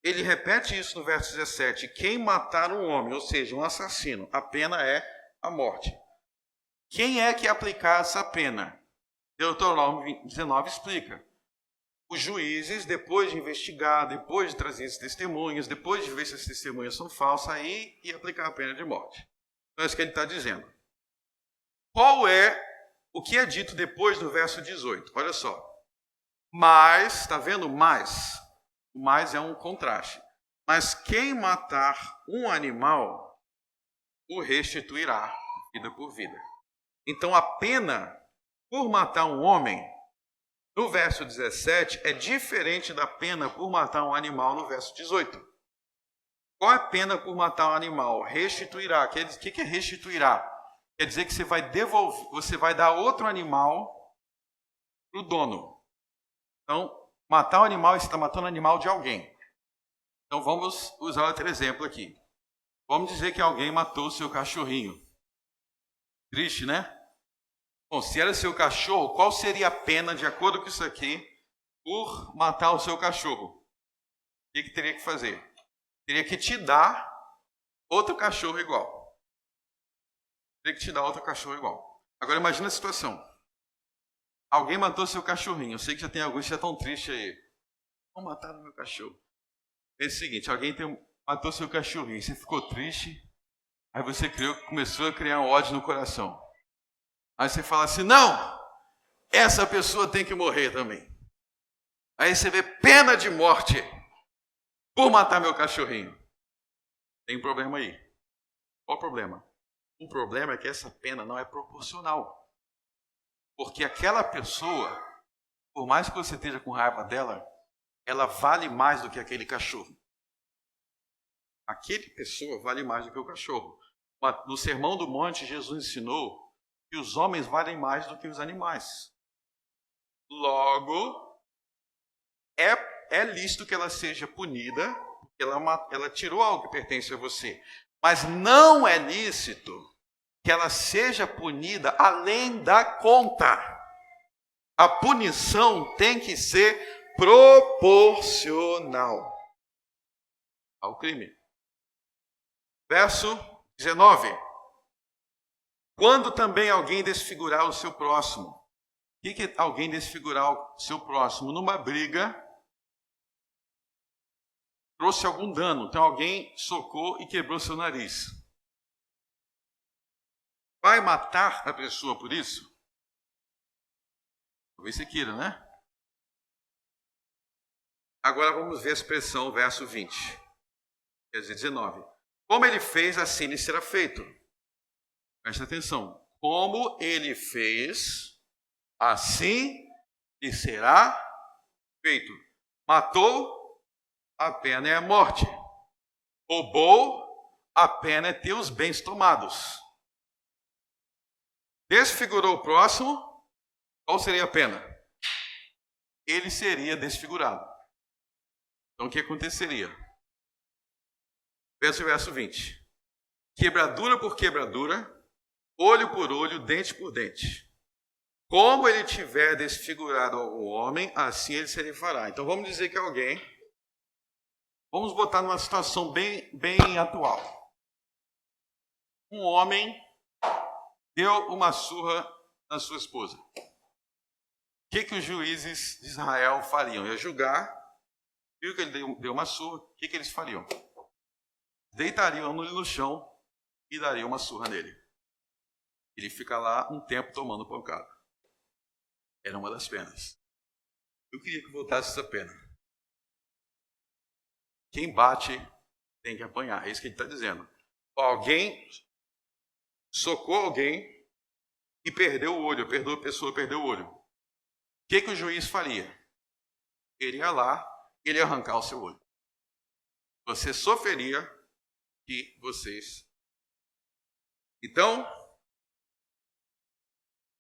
ele repete isso no verso 17. Quem matar um homem, ou seja, um assassino, a pena é a morte. Quem é que aplicar essa pena? Deuteronômio 19 explica. Os juízes, depois de investigar, depois de trazer esses testemunhas, depois de ver se as testemunhas são falsas, aí e aplicar a pena de morte. Então é isso que ele está dizendo. Qual é o que é dito depois do verso 18? Olha só. Mas, está vendo? Mais. O mais é um contraste. Mas quem matar um animal, o restituirá vida por vida. Então a pena por matar um homem, no verso 17, é diferente da pena por matar um animal no verso 18. Qual é a pena por matar um animal? Restituirá. O que é restituirá? Quer dizer que você vai devolver, você vai dar outro animal para o dono. Então, matar um animal, você está matando o animal de alguém. Então, vamos usar outro exemplo aqui. Vamos dizer que alguém matou o seu cachorrinho. Triste, né? Bom, se era seu cachorro, qual seria a pena, de acordo com isso aqui, por matar o seu cachorro? O que teria que fazer? Teria que te dar outro cachorro igual. Teria que te dar outro cachorro igual. Agora, imagina a situação. Alguém matou seu cachorrinho. Eu sei que já tem alguns que já estão tristes aí. Vão matar o meu cachorro. É o seguinte, alguém matou seu cachorrinho. Você ficou triste. Aí você começou a criar um ódio no coração. Aí você fala assim, não, essa pessoa tem que morrer também. Aí você vê pena de morte por matar meu cachorrinho. Tem um problema aí. Qual o problema? O problema é que essa pena não é proporcional. Porque aquela pessoa, por mais que você esteja com raiva dela, ela vale mais do que aquele cachorro. Aquele pessoa vale mais do que o cachorro. No Sermão do Monte, Jesus ensinou que os homens valem mais do que os animais. Logo, é lícito que ela seja punida, porque ela tirou algo que pertence a você. Mas não é lícito que ela seja punida além da conta. A punição tem que ser proporcional ao crime. Verso 19. Quando também alguém desfigurar o seu próximo. O que é alguém desfigurar o seu próximo? Numa briga, trouxe algum dano. Então alguém socou e quebrou seu nariz. Vai matar a pessoa por isso? Talvez você queira, né? Agora vamos ver a expressão, verso 20. Quer dizer, 19. Como ele fez, assim lhe será feito. Presta atenção. Como ele fez, assim lhe será feito. Matou, a pena é a morte. Roubou, a pena é ter os bens tomados. Desfigurou o próximo, qual seria a pena? Ele seria desfigurado. Então o que aconteceria? Verso 20. Quebradura por quebradura, olho por olho, dente por dente. Como ele tiver desfigurado algum homem, assim ele se lhe fará. Então vamos dizer que alguém, vamos botar numa situação bem atual. Um homem deu uma surra na sua esposa. O que os juízes de Israel fariam? Ia julgar, viu que ele deu uma surra, o que eles fariam? Deitariam ele no chão e dariam uma surra nele. Ele fica lá um tempo tomando pancada. Era uma das penas. Eu queria que voltasse essa pena. Quem bate tem que apanhar. É isso que ele está dizendo. Alguém socou alguém e perdeu o olho. A pessoa perdeu o olho. O que o juiz faria? Ele ia lá, ele ia arrancar o seu olho. Você sofreria que vocês... Então,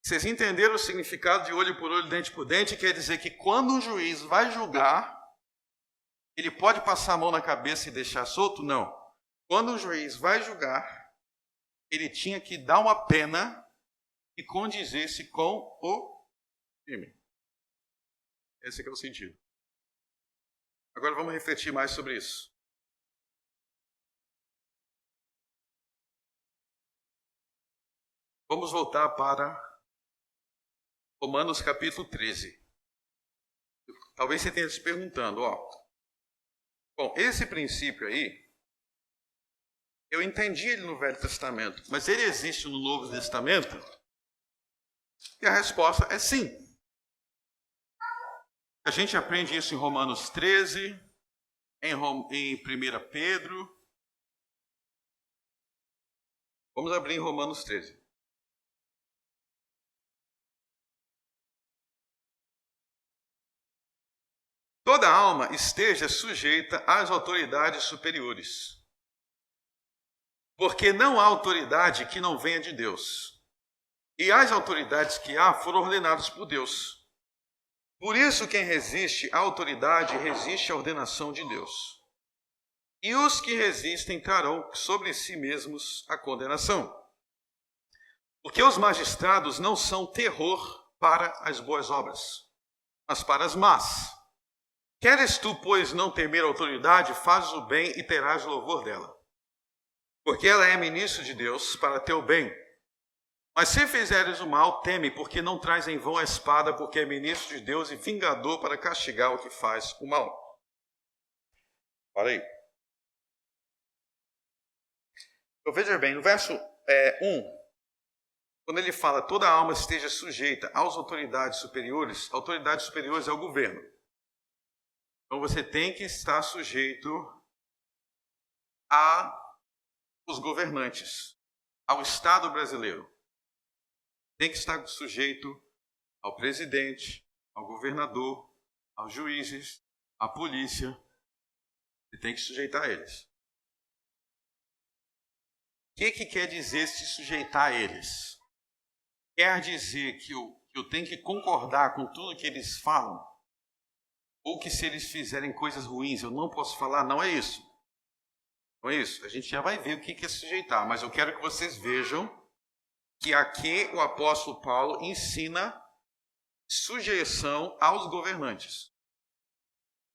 vocês entenderam o significado de olho por olho, dente por dente? Quer dizer que quando um juiz vai julgar, Ele pode passar a mão na cabeça e deixar solto? Não. Quando o juiz vai julgar, ele tinha que dar uma pena que condizesse com o crime. Esse é o sentido. Agora vamos refletir mais sobre isso. Vamos voltar para Romanos capítulo 13. Talvez você tenha se perguntando, bom, esse princípio aí, eu entendi ele no Velho Testamento, mas ele existe no Novo Testamento? E a resposta é sim. A gente aprende isso em Romanos 13, em 1 Pedro. Vamos abrir em Romanos 13. Toda alma esteja sujeita às autoridades superiores, porque não há autoridade que não venha de Deus, e as autoridades que há foram ordenadas por Deus. Por isso, quem resiste à autoridade resiste à ordenação de Deus. E os que resistem trarão sobre si mesmos a condenação. Porque os magistrados não são terror para as boas obras, mas para as más. Queres tu, pois, não temer a autoridade, fazes o bem e terás louvor dela. Porque ela é ministro de Deus para teu bem. Mas se fizeres o mal, teme, porque não traz em vão a espada, porque é ministro de Deus e vingador para castigar o que faz o mal. Para aí. Então veja bem, no verso 1, quando ele fala toda alma esteja sujeita às autoridades superiores é o governo. Então você tem que estar sujeito aos governantes, ao Estado brasileiro. Tem que estar sujeito ao presidente, ao governador, aos juízes, à polícia. Você tem que sujeitar a eles. O que quer dizer se sujeitar a eles? Quer dizer que eu tenho que concordar com tudo que eles falam? Ou que se eles fizerem coisas ruins eu não posso falar? Não é isso. Não é isso. A gente já vai ver o que é sujeitar, mas eu quero que vocês vejam que aqui o apóstolo Paulo ensina sujeição aos governantes.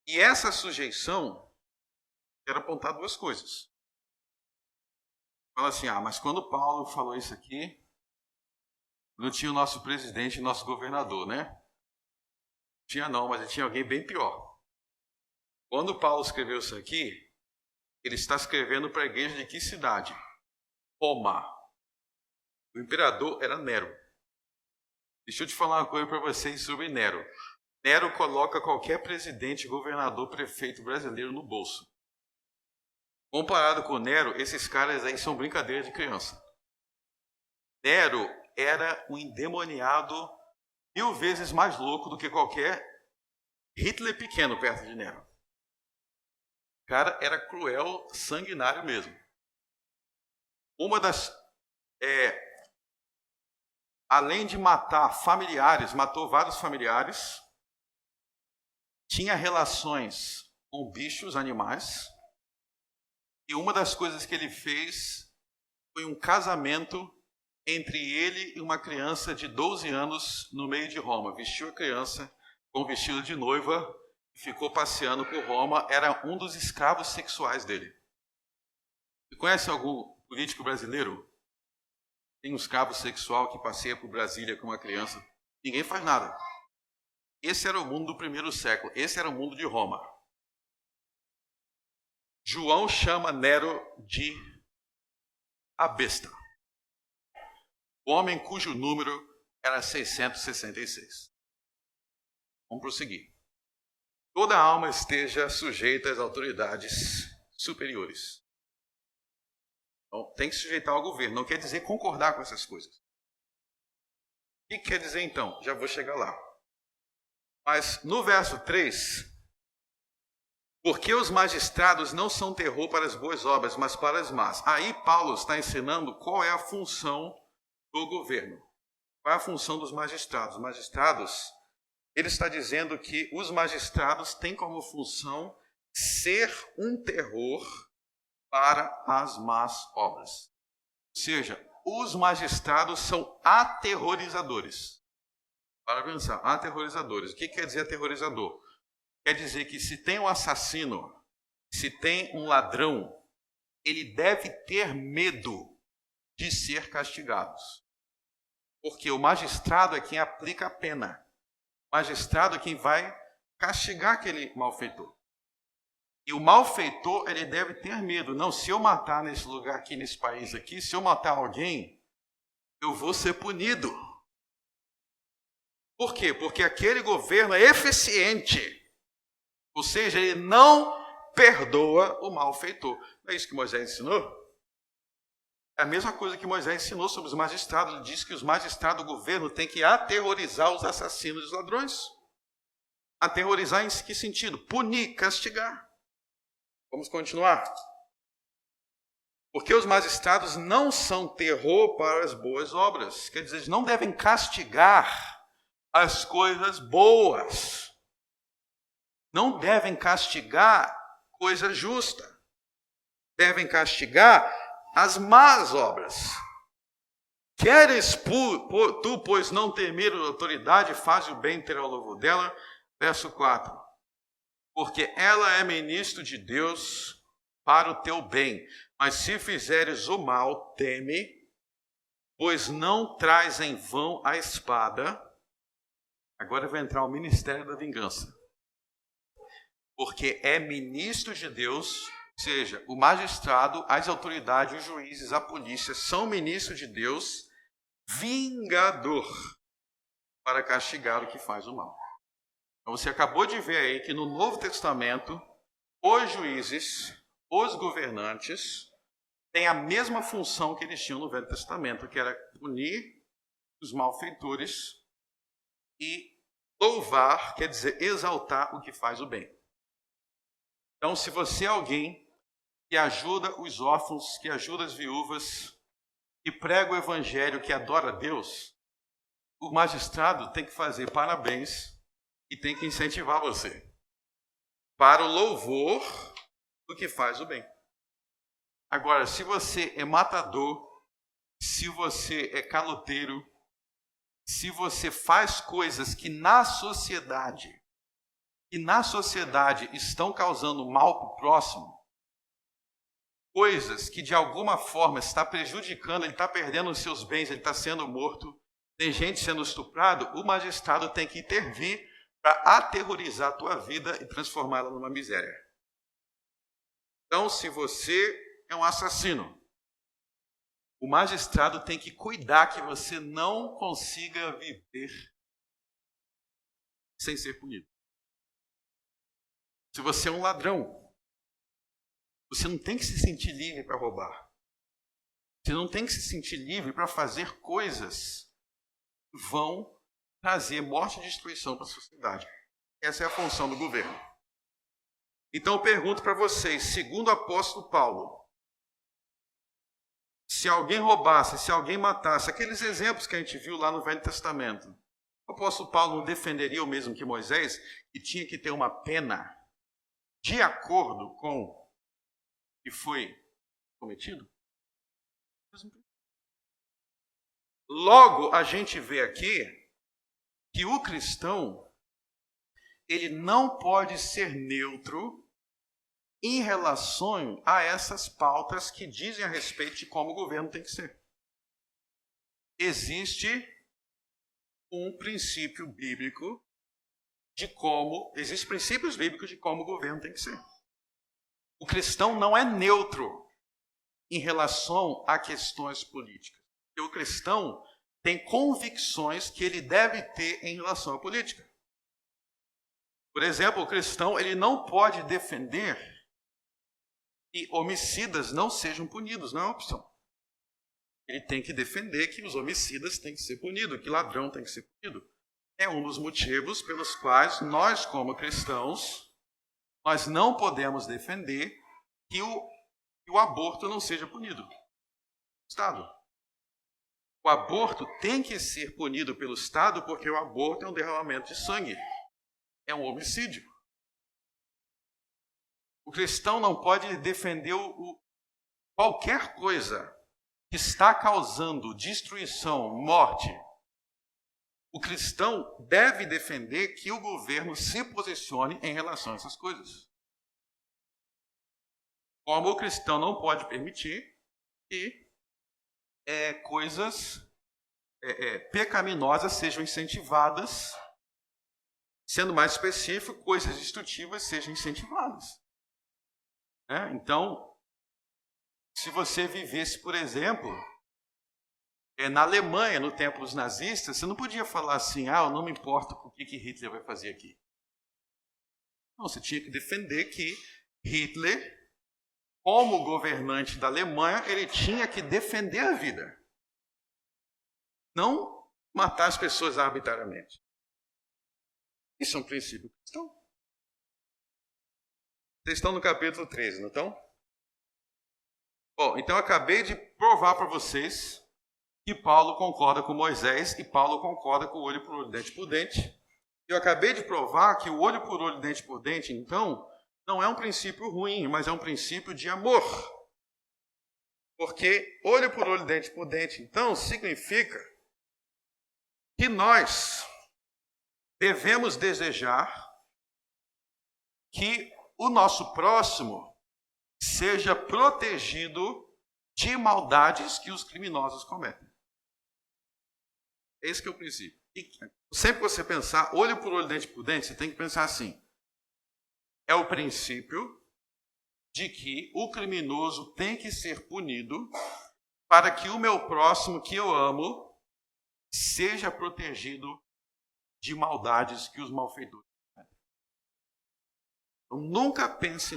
E essa sujeição, quero apontar duas coisas. Fala assim, mas quando Paulo falou isso aqui, não tinha o nosso presidente e nosso governador, né? Tinha não, mas tinha alguém bem pior. Quando Paulo escreveu isso aqui, ele está escrevendo para a igreja de que cidade? Roma. O imperador era Nero. Deixa eu te falar uma coisa para vocês sobre Nero. Nero coloca qualquer presidente, governador, prefeito brasileiro no bolso. Comparado com Nero, esses caras aí são brincadeira de criança. Nero era um endemoniado 1000 vezes mais louco do que qualquer Hitler pequeno perto de Nero. O cara era cruel, sanguinário mesmo. Além de matar familiares, matou vários familiares, tinha relações com bichos, animais, e uma das coisas que ele fez foi um casamento entre ele e uma criança de 12 anos no meio de Roma. Vestiu a criança com vestido de noiva e ficou passeando por Roma. Era um dos escravos sexuais dele. Você conhece algum político brasileiro? Tem um escravo sexual que passeia por Brasília com uma criança. Ninguém faz nada. Esse era o mundo do primeiro século. Esse era o mundo de Roma. João chama Nero de a besta. O homem cujo número era 666. Vamos prosseguir. Toda alma esteja sujeita às autoridades superiores. Então, tem que se sujeitar ao governo. Não quer dizer concordar com essas coisas. O que quer dizer então? Já vou chegar lá. Mas no verso 3, porque os magistrados não são terror para as boas obras, mas para as más. Aí Paulo está ensinando qual é a função do governo. Qual é a função dos magistrados? Os magistrados, ele está dizendo que os magistrados têm como função ser um terror para as más obras. Ou seja, os magistrados são aterrorizadores. Para pensar, aterrorizadores. O que quer dizer aterrorizador? Quer dizer que se tem um assassino, se tem um ladrão, ele deve ter medo de ser castigado. Porque o magistrado é quem aplica a pena. O magistrado é quem vai castigar aquele malfeitor. E o malfeitor, ele deve ter medo. Não, se eu matar nesse lugar aqui, nesse país aqui, se eu matar alguém, eu vou ser punido. Por quê? Porque aquele governo é eficiente. Ou seja, ele não perdoa o malfeitor. Não é isso que Moisés ensinou? É a mesma coisa que Moisés ensinou sobre os magistrados. Ele disse que os magistrados do governo têm que aterrorizar os assassinos e os ladrões. Aterrorizar em que sentido? Punir, castigar. Vamos continuar. Porque os magistrados não são terror para as boas obras. Quer dizer, eles não devem castigar as coisas boas. Não devem castigar coisa justa. Devem castigar as más obras. Queres tu, pois, não temer a autoridade, faz o bem, terá o louvor dela. Verso 4. Porque ela é ministro de Deus para o teu bem. Mas se fizeres o mal, teme, pois não traz em vão a espada. Agora vai entrar o ministério da vingança. Porque é ministro de Deus, ou seja, o magistrado, as autoridades, os juízes, a polícia são ministros de Deus, vingador, para castigar o que faz o mal. Então você acabou de ver aí que no Novo Testamento, os juízes, os governantes, têm a mesma função que eles tinham no Velho Testamento, que era punir os malfeitores e louvar, quer dizer, exaltar o que faz o bem. Então, se você é alguém que ajuda os órfãos, que ajuda as viúvas, que prega o evangelho, que adora a Deus, o magistrado tem que fazer parabéns e tem que incentivar você para o louvor do que faz o bem. Agora, se você é matador, se você é caloteiro, se você faz coisas que na sociedade estão causando mal para o próximo, coisas que de alguma forma está prejudicando, ele está perdendo os seus bens, ele está sendo morto, tem gente sendo estuprado, o magistrado tem que intervir para aterrorizar a tua vida e transformá-la numa miséria. Então, se você é um assassino, o magistrado tem que cuidar que você não consiga viver sem ser punido. Se você é um ladrão, você não tem que se sentir livre para roubar. Você não tem que se sentir livre para fazer coisas que vão trazer morte e destruição para a sociedade. Essa é a função do governo. Então eu pergunto para vocês, segundo o apóstolo Paulo, se alguém roubasse, se alguém matasse, aqueles exemplos que a gente viu lá no Velho Testamento, o apóstolo Paulo não defenderia o mesmo que Moisés, que tinha que ter uma pena de acordo com o que foi cometido? Logo, a gente vê aqui que o cristão, ele não pode ser neutro em relação a essas pautas que dizem a respeito de como o governo tem que ser. Existe um princípio bíblico existem princípios bíblicos de como o governo tem que ser. O cristão não é neutro em relação a questões políticas. Porque o cristão tem convicções que ele deve ter em relação à política. Por exemplo, o cristão ele não pode defender que homicidas não sejam punidos, não é uma opção. Ele tem que defender que os homicidas têm que ser punidos, que ladrão tem que ser punido. É um dos motivos pelos quais nós, como cristãos, nós não podemos defender que o aborto não seja punido. Estado. O aborto tem que ser punido pelo Estado porque o aborto é um derramamento de sangue. É um homicídio. O cristão não pode defender qualquer coisa que está causando destruição, morte. O cristão deve defender que o governo se posicione em relação a essas coisas. Como o cristão não pode permitir que coisas pecaminosas sejam incentivadas, sendo mais específico, coisas destrutivas sejam incentivadas. Então, se você vivesse, por exemplo, na Alemanha, no tempo dos nazistas, você não podia falar assim, eu não me importo com o que Hitler vai fazer aqui. Não, você tinha que defender que Hitler, como governante da Alemanha, ele tinha que defender a vida. Não matar as pessoas arbitrariamente. Isso é um princípio cristão. Vocês estão no capítulo 13, não estão? Bom, então eu acabei de provar para vocês que Paulo concorda com Moisés e Paulo concorda com o olho por olho, dente por dente. Eu acabei de provar que o olho por olho, dente por dente, então, não é um princípio ruim, mas é um princípio de amor. Porque olho por olho, dente por dente, então, significa que nós devemos desejar que o nosso próximo seja protegido de maldades que os criminosos cometem. Esse que é o princípio. E sempre que você pensar olho por olho, dente por dente, você tem que pensar assim. É o princípio de que o criminoso tem que ser punido para que o meu próximo, que eu amo, seja protegido de maldades que os malfeitores cometem. Então, nunca pense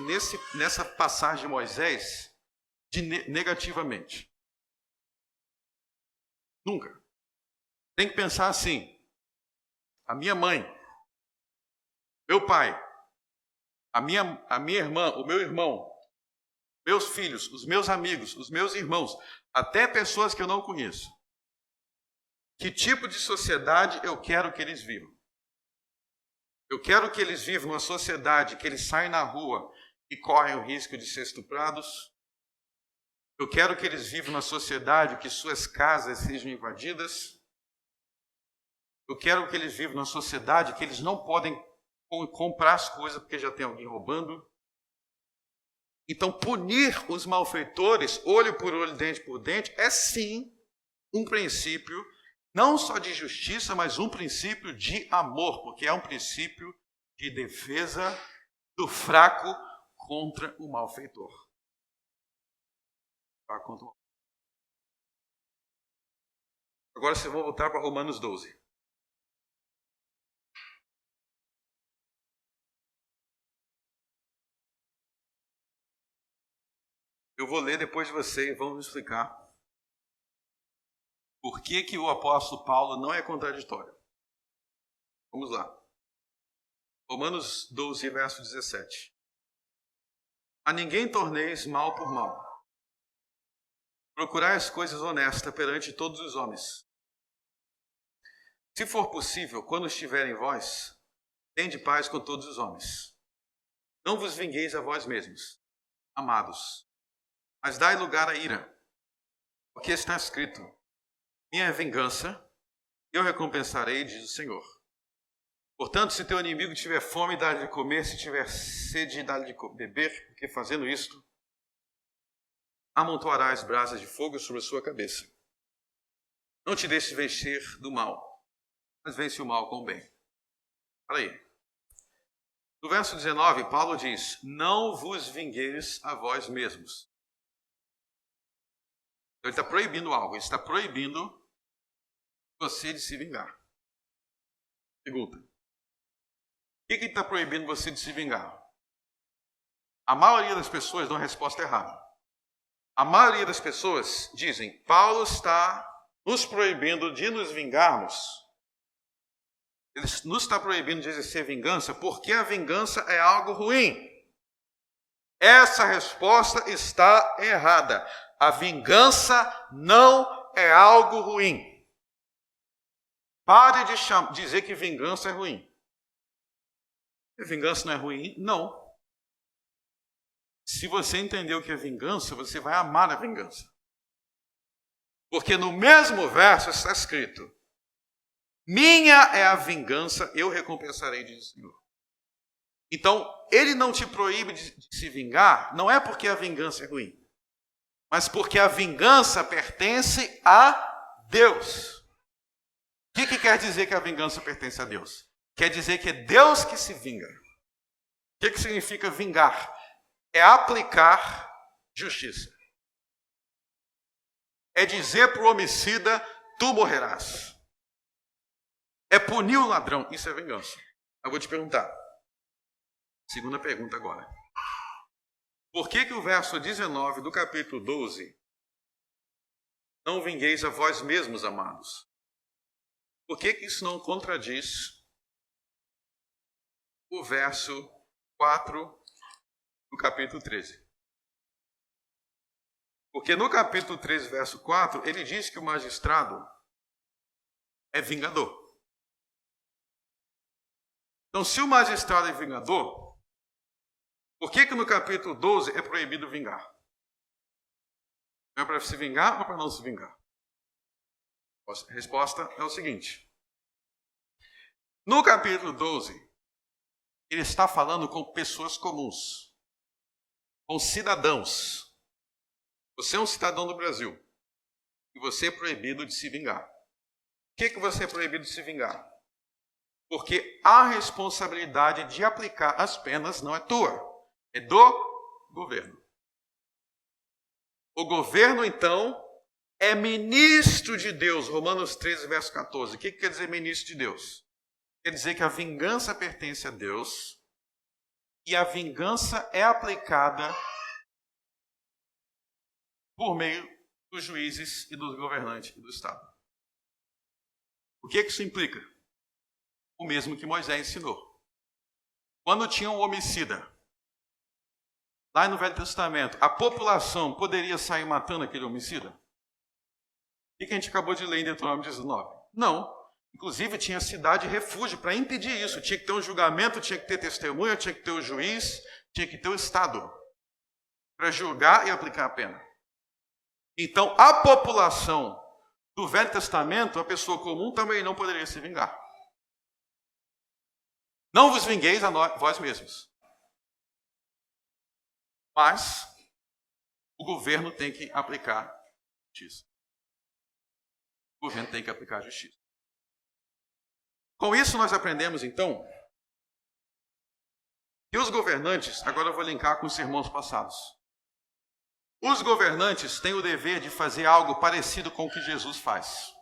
nessa passagem de Moisés negativamente. Nunca. Tem que pensar assim, a minha mãe, meu pai, a minha irmã, o meu irmão, meus filhos, os meus amigos, os meus irmãos, até pessoas que eu não conheço. Que tipo de sociedade eu quero que eles vivam? Eu quero que eles vivam numa sociedade que eles saem na rua e correm o risco de ser estuprados. Eu quero que eles vivam na sociedade que suas casas sejam invadidas. Eu quero que eles vivam na sociedade que eles não podem comprar as coisas porque já tem alguém roubando. Então, punir os malfeitores, olho por olho, dente por dente, é sim um princípio, não só de justiça, mas um princípio de amor, porque é um princípio de defesa do fraco contra o malfeitor. Agora vocês vão voltar para Romanos 12. Eu vou ler depois de você e vamos explicar por que o apóstolo Paulo não é contraditório. Vamos lá. Romanos 12, verso 17. A ninguém torneis mal por mal. Procurai as coisas honestas perante todos os homens. Se for possível, quando estiver em vós, tende paz com todos os homens. Não vos vingueis a vós mesmos, amados, mas dai lugar à ira, porque está escrito, minha vingança, eu recompensarei, diz o Senhor. Portanto, se teu inimigo tiver fome, dá-lhe de comer, se tiver sede, dá-lhe de beber, porque fazendo isto, amontoarás brasas de fogo sobre a sua cabeça. Não te deixes vestir do mal, mas vence o mal com o bem. Olha aí. No verso 19, Paulo diz, não vos vingueis a vós mesmos. Então, ele está proibindo algo, ele está proibindo você de se vingar. Pergunta. O que ele está proibindo você de se vingar? A maioria das pessoas dão a resposta errada. A maioria das pessoas dizem, Paulo está nos proibindo de nos vingarmos. Ele nos está proibindo de exercer vingança porque a vingança é algo ruim. Essa resposta está errada. A vingança não é algo ruim. Pare de dizer que vingança é ruim. Vingança não é ruim? Não. Se você entender o que é vingança, você vai amar a vingança. Porque no mesmo verso está escrito: minha é a vingança, eu recompensarei, diz o Senhor. Então, ele não te proíbe de se vingar, não é porque a vingança é ruim, mas porque a vingança pertence a Deus. O que quer dizer que a vingança pertence a Deus? Quer dizer que é Deus que se vinga. O que significa vingar? É aplicar justiça. É dizer para o homicida: tu morrerás. É punir o ladrão. Isso é vingança. Eu vou te perguntar. Segunda pergunta agora. Por que o verso 19 do capítulo 12: não vingueis a vós mesmos, amados? Por que isso não contradiz o verso 4 do capítulo 13? Porque no capítulo 13, verso 4, ele diz que o magistrado é vingador. Então, se o magistrado é vingador, por que no capítulo 12 é proibido vingar? É para se vingar ou para não se vingar? A resposta é o seguinte. No capítulo 12, ele está falando com pessoas comuns, com cidadãos. Você é um cidadão do Brasil e você é proibido de se vingar. Por que você é proibido de se vingar? Porque a responsabilidade de aplicar as penas não é tua, é do governo. O governo, então, é ministro de Deus. Romanos 13, verso 14. O que quer dizer ministro de Deus? Quer dizer que a vingança pertence a Deus e a vingança é aplicada por meio dos juízes e dos governantes do Estado. O que isso implica? O mesmo que Moisés ensinou. Quando tinha um homicida, lá no Velho Testamento, a população poderia sair matando aquele homicida? O que a gente acabou de ler em Deuteronômio 19? Não. Inclusive tinha cidade refúgio para impedir isso. Tinha que ter um julgamento, tinha que ter testemunha, tinha que ter o juiz, tinha que ter o Estado para julgar e aplicar a pena. Então, a população do Velho Testamento, a pessoa comum, também não poderia se vingar. Não vos vingueis a vós mesmos. Mas o governo tem que aplicar justiça. O governo tem que aplicar justiça. Com isso, nós aprendemos, então, que os governantes, agora eu vou linkar com os sermões passados. Os governantes têm o dever de fazer algo parecido com o que Jesus faz.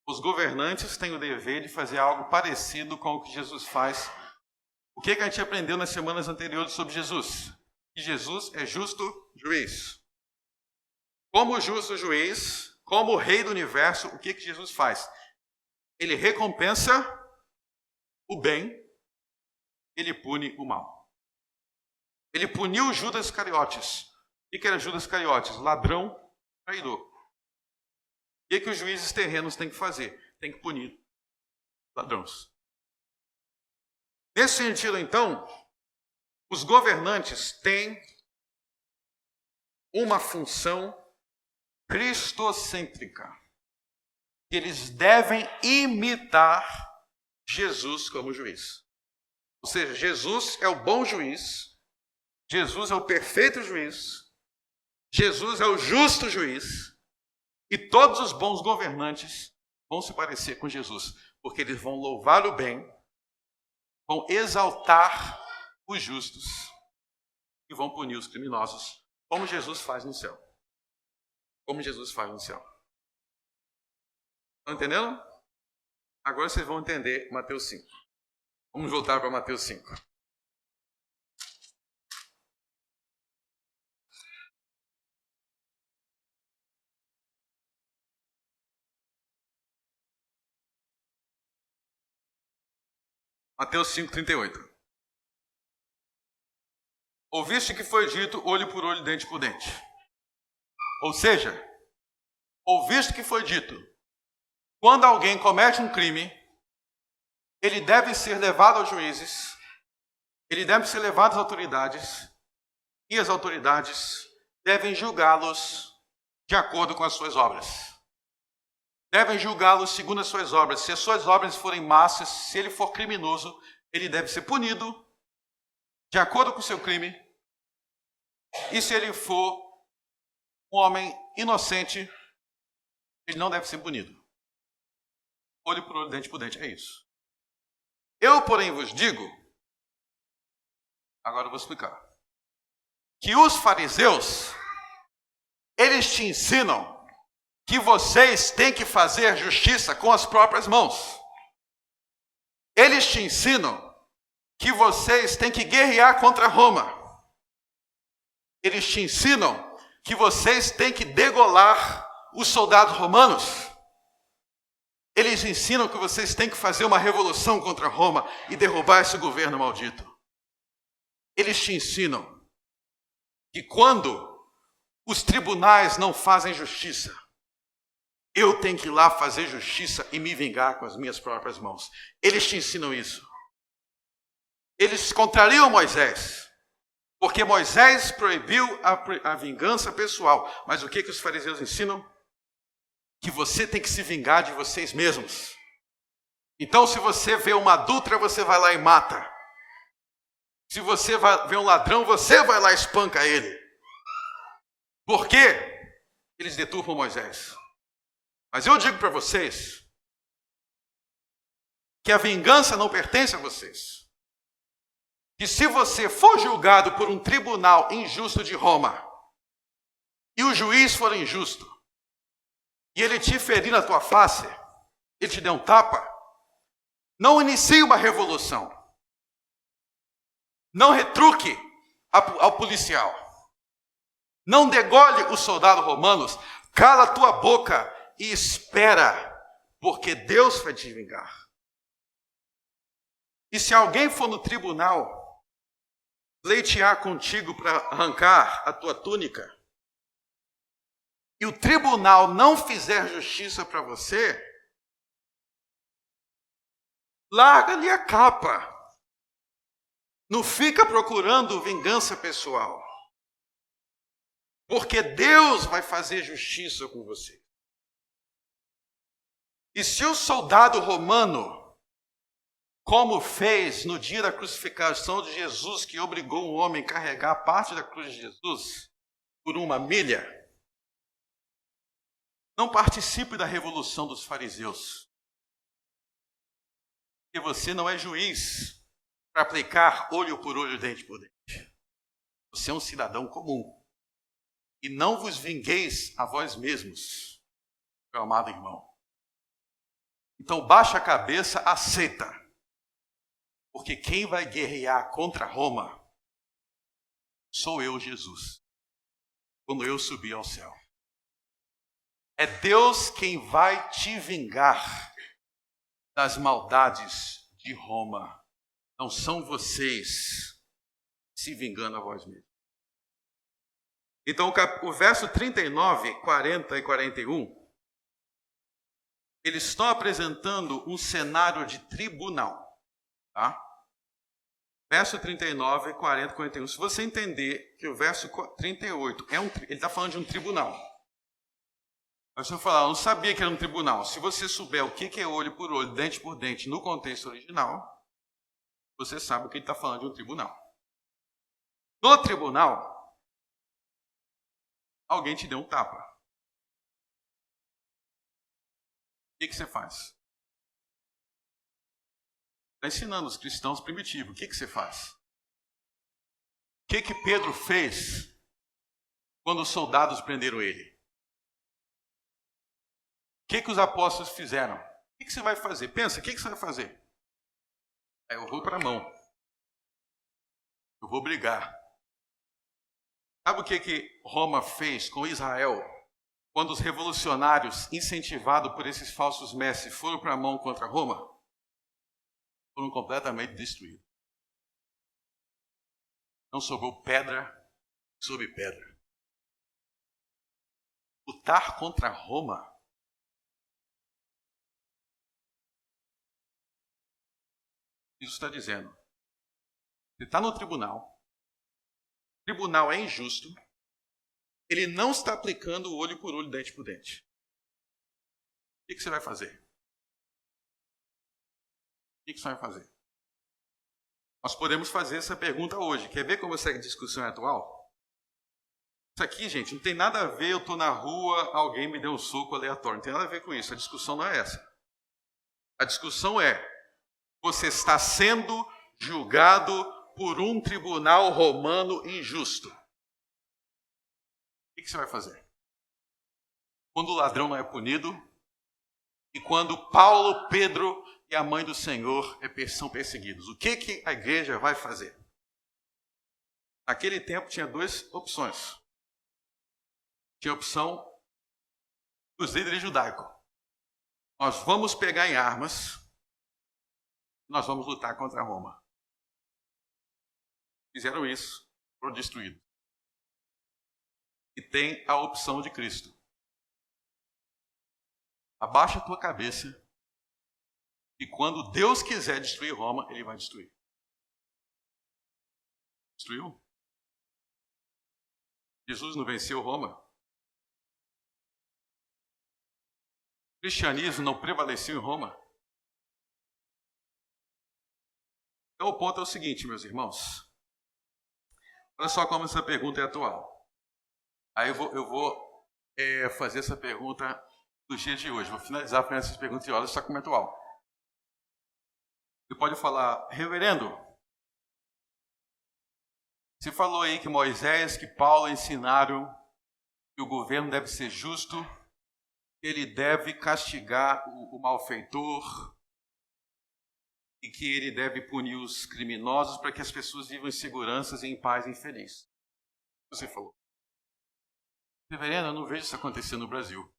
Os governantes têm o dever de fazer algo parecido com o que Jesus faz. O que a gente aprendeu nas semanas anteriores sobre Jesus? Que Jesus é justo juiz. Como justo juiz, como rei do universo, o que Jesus faz? Ele recompensa o bem, ele pune o mal. Ele puniu Judas Iscariotes. O que era Judas Iscariotes? Ladrão, traidor. O que os juízes terrenos têm que fazer? Tem que punir ladrões. Nesse sentido, então, os governantes têm uma função cristocêntrica. Eles devem imitar Jesus como juiz. Ou seja, Jesus é o bom juiz, Jesus é o perfeito juiz, Jesus é o justo juiz, e todos os bons governantes vão se parecer com Jesus, porque eles vão louvar o bem, vão exaltar os justos e vão punir os criminosos, como Jesus faz no céu. Como Jesus faz no céu. Estão entendendo? Agora vocês vão entender Mateus 5. Vamos voltar para Mateus 5. Mateus 5:38. Ouviste que foi dito olho por olho, dente por dente. Ou seja, ouviste que foi dito, quando alguém comete um crime, ele deve ser levado aos juízes, ele deve ser levado às autoridades, e as autoridades devem julgá-los de acordo com as suas obras. Devem julgá-los segundo as suas obras. Se as suas obras forem massas, se ele for criminoso, ele deve ser punido de acordo com o seu crime. E se ele for um homem inocente, ele não deve ser punido. Olho por olho, dente por dente, é isso. Eu, porém, vos digo, agora eu vou explicar, que os fariseus, eles te ensinam que vocês têm que fazer justiça com as próprias mãos. Eles te ensinam que vocês têm que guerrear contra Roma. Eles te ensinam que vocês têm que degolar os soldados romanos. Eles ensinam que vocês têm que fazer uma revolução contra Roma e derrubar esse governo maldito. Eles te ensinam que quando os tribunais não fazem justiça, eu tenho que ir lá fazer justiça e me vingar com as minhas próprias mãos. Eles te ensinam isso. Eles contrariam Moisés, porque Moisés proibiu a vingança pessoal. Mas o que os fariseus ensinam? Que você tem que se vingar de vocês mesmos. Então, se você vê uma adúltera, você vai lá e mata. Se você vê um ladrão, você vai lá e espanca ele. Por quê? Eles deturpam Moisés. Mas eu digo para vocês que a vingança não pertence a vocês. Que se você for julgado por um tribunal injusto de Roma, e o juiz for injusto, e ele te ferir na tua face, ele te der um tapa, não inicie uma revolução. Não retruque ao policial. Não degole os soldados romanos. Cala a tua boca e espera, porque Deus vai te vingar. E se alguém for no tribunal pleitear contigo para arrancar a tua túnica, e o tribunal não fizer justiça para você, larga-lhe a capa. Não fica procurando vingança pessoal. Porque Deus vai fazer justiça com você. E se o soldado romano, como fez no dia da crucificação de Jesus, que obrigou um homem a carregar parte da cruz de Jesus por 1 milha, não participe da revolução dos fariseus. Porque você não é juiz para aplicar olho por olho, dente por dente. Você é um cidadão comum. E não vos vingueis a vós mesmos, meu amado irmão. Então baixa a cabeça, aceita. Porque quem vai guerrear contra Roma sou eu, Jesus. Quando eu subir ao céu. É Deus quem vai te vingar das maldades de Roma. Não são vocês se vingando a vós mesmos. Então, o verso 39, 40 e 41, eles estão apresentando um cenário de tribunal. Tá? Verso 39, 40 e 41. Se você entender que o verso 38, ele está falando de um tribunal. Mas se eu falar, eu não sabia que era um tribunal. Se você souber o que é olho por olho, dente por dente, no contexto original, você sabe que ele está falando de um tribunal. No tribunal, alguém te deu um tapa. O que você faz? Está ensinando os cristãos primitivos. O que você faz? O que Pedro fez quando os soldados prenderam ele? O que os apóstolos fizeram? O que você vai fazer? Pensa, o que você vai fazer? Eu vou para a mão. Eu vou brigar. Sabe o que Roma fez com Israel? Quando os revolucionários, incentivados por esses falsos mestres, foram para a mão contra Roma? Foram completamente destruídos. Não sobrou pedra sobre pedra. Lutar contra Roma isso está dizendo. Você está no tribunal. tribunal é injusto, ele não está aplicando olho por olho, dente por dente. O que você vai fazer? O que você vai fazer? Nós podemos fazer essa pergunta hoje. Quer ver como essa discussão é atual? Isso aqui, gente, não tem nada a ver, eu estou na rua, alguém me deu um soco aleatório. Não tem nada a ver com isso. A discussão não é essa. A discussão é, você está sendo julgado por um tribunal romano injusto. O que você vai fazer? Quando o ladrão não é punido e quando Paulo, Pedro e a mãe do Senhor são perseguidos. O que a igreja vai fazer? Naquele tempo tinha duas opções. Tinha a opção dos líderes judaicos. Nós vamos pegar em armas, nós vamos lutar contra Roma. Fizeram isso, foram destruídos. E tem a opção de Cristo. Abaixa a tua cabeça e quando Deus quiser destruir Roma, Ele vai destruir. Destruiu? Jesus não venceu Roma? O cristianismo não prevaleceu em Roma? Então o ponto é o seguinte, meus irmãos. Olha só como essa pergunta é atual. Aí eu vou fazer essa pergunta dos dias de hoje. Vou finalizar fazendo essas perguntas e olha só como é atual. Você pode falar, reverendo, você falou aí que Moisés, que Paulo ensinaram que o governo deve ser justo, que ele deve castigar o malfeitor e que ele deve punir os criminosos para que as pessoas vivam em segurança e em paz e feliz. Você falou. Reverendo, eu não vejo isso acontecer no Brasil.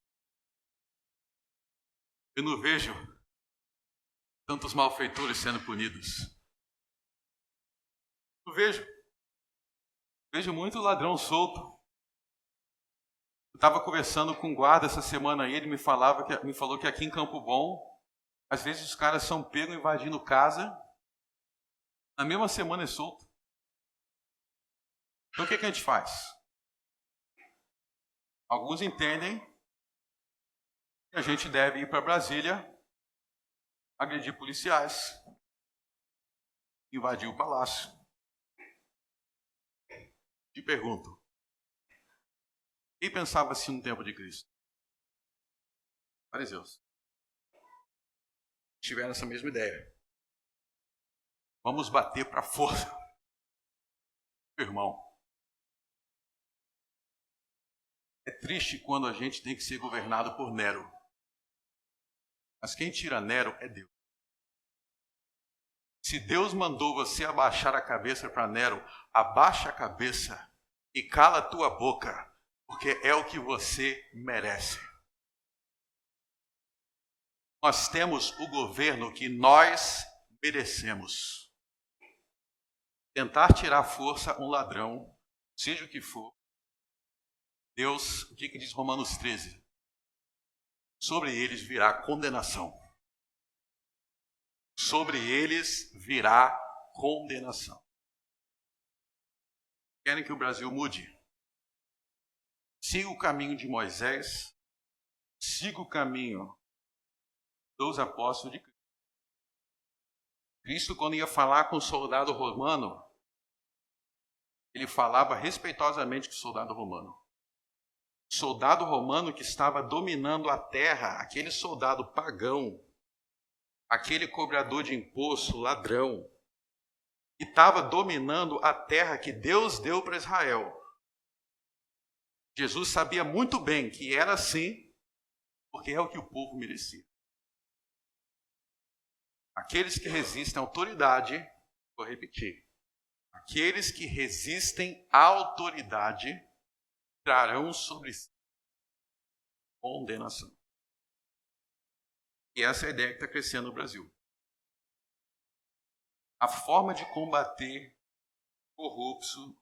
Eu não vejo tantos malfeitores sendo punidos. Eu vejo muito ladrão solto. Eu estava conversando com um guarda essa semana aí, ele me falou que aqui em Campo Bom, às vezes os caras são pegos invadindo casa, na mesma semana é solto. Então o que a gente faz? Alguns entendem que a gente deve ir para Brasília, agredir policiais, invadir o palácio. Te pergunto, quem pensava assim no tempo de Cristo? Fariseus. Tiveram essa mesma ideia. Vamos bater para a força. Meu irmão, é triste quando a gente tem que ser governado por Nero. Mas quem tira Nero é Deus. Se Deus mandou você abaixar a cabeça para Nero, abaixa a cabeça e cala a tua boca, porque é o que você merece. Nós temos o governo que nós merecemos. Tentar tirar à força um ladrão, seja o que for, Deus, o que diz Romanos 13? Sobre eles virá condenação. Sobre eles virá condenação. Querem que o Brasil mude? Siga o caminho de Moisés, siga o caminho dos apóstolos de Cristo. Cristo, quando ia falar com o soldado romano, ele falava respeitosamente com o soldado romano. O soldado romano que estava dominando a terra, aquele soldado pagão, aquele cobrador de imposto, ladrão, que estava dominando a terra que Deus deu para Israel. Jesus sabia muito bem que era assim, porque é o que o povo merecia. Aqueles que resistem à autoridade, vou repetir, aqueles que resistem à autoridade trarão sobre si condenação. E essa é a ideia que está crescendo no Brasil. A forma de combater corrupto.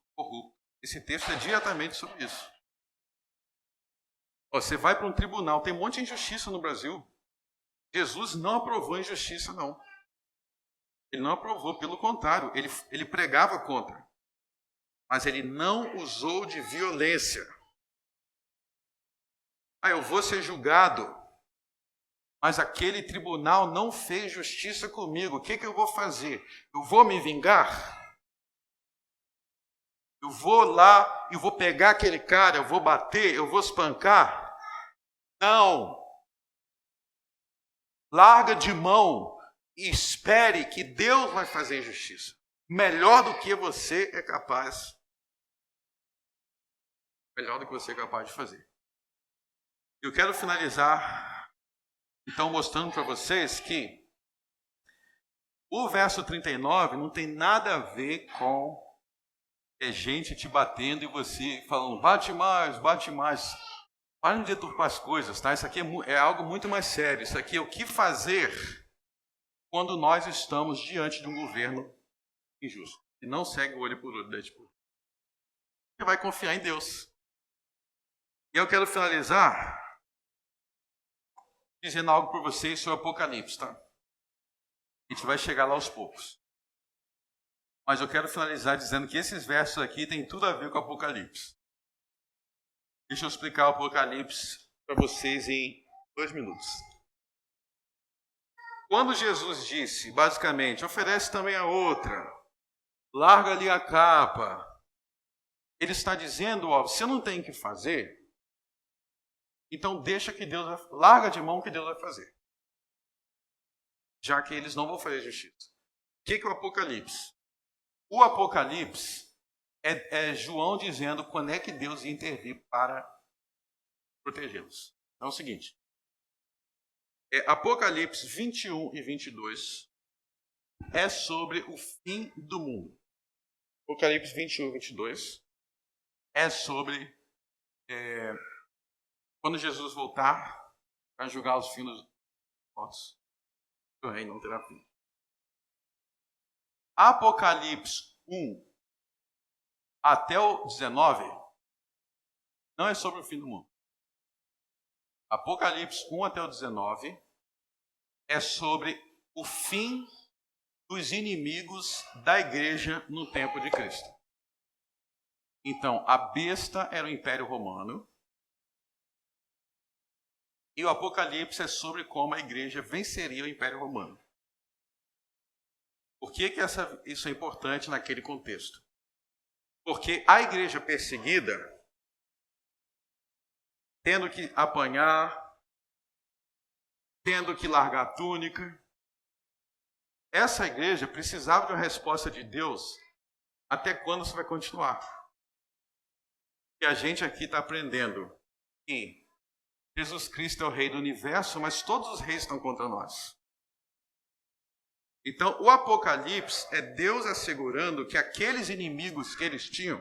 Esse texto é diretamente sobre isso. Você vai para um tribunal, tem um monte de injustiça no Brasil. Jesus não aprovou a injustiça, não. Ele não aprovou, pelo contrário, ele pregava contra. mas ele não usou de violência. Eu vou ser julgado, mas aquele tribunal não fez justiça comigo. O que eu vou fazer? Eu vou me vingar? Eu vou lá e vou pegar aquele cara, eu vou bater, eu vou espancar? Não. Larga de mão e espere que Deus vai fazer justiça. Melhor do que você é capaz. Melhor do que você é capaz de fazer. Eu quero finalizar, então, mostrando para vocês que o verso 39 não tem nada a ver com gente te batendo e você falando, bate mais, bate mais. Para de deturpar as coisas, tá? Isso aqui é algo muito mais sério. Isso aqui é o que fazer quando nós estamos diante de um governo injusto. E não segue o olho por olho, dente por dente. Você vai confiar em Deus. E eu quero finalizar dizendo algo para vocês sobre o Apocalipse, tá? A gente vai chegar lá aos poucos. Mas eu quero finalizar dizendo que esses versos aqui têm tudo a ver com o Apocalipse. Deixa eu explicar o Apocalipse para vocês em 2 minutos. Quando Jesus disse, basicamente, oferece também a outra, larga ali a capa, ele está dizendo, você não tem o que fazer, então deixa que Deus vai, larga de mão que Deus vai fazer. Já que eles não vão fazer justiça. O que é o Apocalipse? O Apocalipse é João dizendo quando é que Deus ia intervir para protegê-los. Então é o seguinte. Apocalipse 21 e 22 é sobre o fim do mundo. Apocalipse 21 e 22 é sobre quando Jesus voltar para julgar os filhos dos mortos. O reino não terá fim. Apocalipse 1 até o 19 não é sobre o fim do mundo. Apocalipse 1 até o 19 é sobre o fim dos inimigos da igreja no tempo de Cristo. Então, a besta era o Império Romano e o Apocalipse é sobre como a igreja venceria o Império Romano. Por que isso é importante naquele contexto? Porque a igreja perseguida, tendo que apanhar, tendo que largar a túnica, essa igreja precisava de uma resposta de Deus. Até quando isso vai continuar? E a gente aqui está aprendendo que Jesus Cristo é o rei do universo, mas todos os reis estão contra nós. Então, o Apocalipse é Deus assegurando que aqueles inimigos que eles tinham,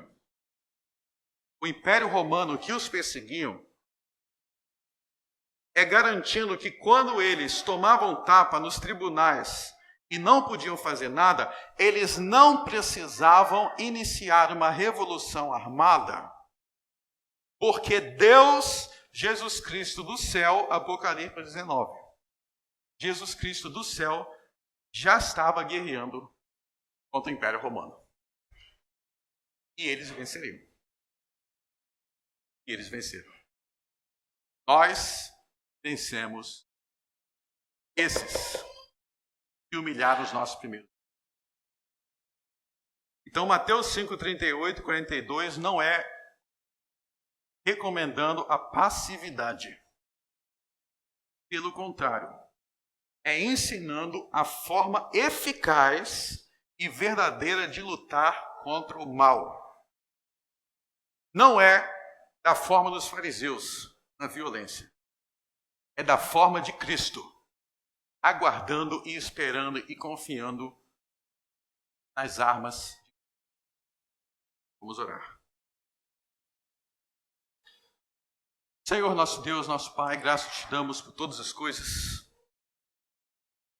o Império Romano que os perseguiam, é garantindo que quando eles tomavam tapa nos tribunais e não podiam fazer nada, eles não precisavam iniciar uma revolução armada, porque Deus, Jesus Cristo do céu, Apocalipse 19, Jesus Cristo do céu já estava guerreando contra o Império Romano. E eles venceriam. E eles venceram. Nós vencemos esses que humilharam os nossos primeiros. Então, Mateus 5, 38 e 42 não é recomendando a passividade. Pelo contrário, é ensinando a forma eficaz e verdadeira de lutar contra o mal. Não é da forma dos fariseus, na violência. É da forma de Cristo, aguardando e esperando e confiando nas armas. Vamos orar. Senhor, nosso Deus, nosso Pai, graças te damos por todas as coisas.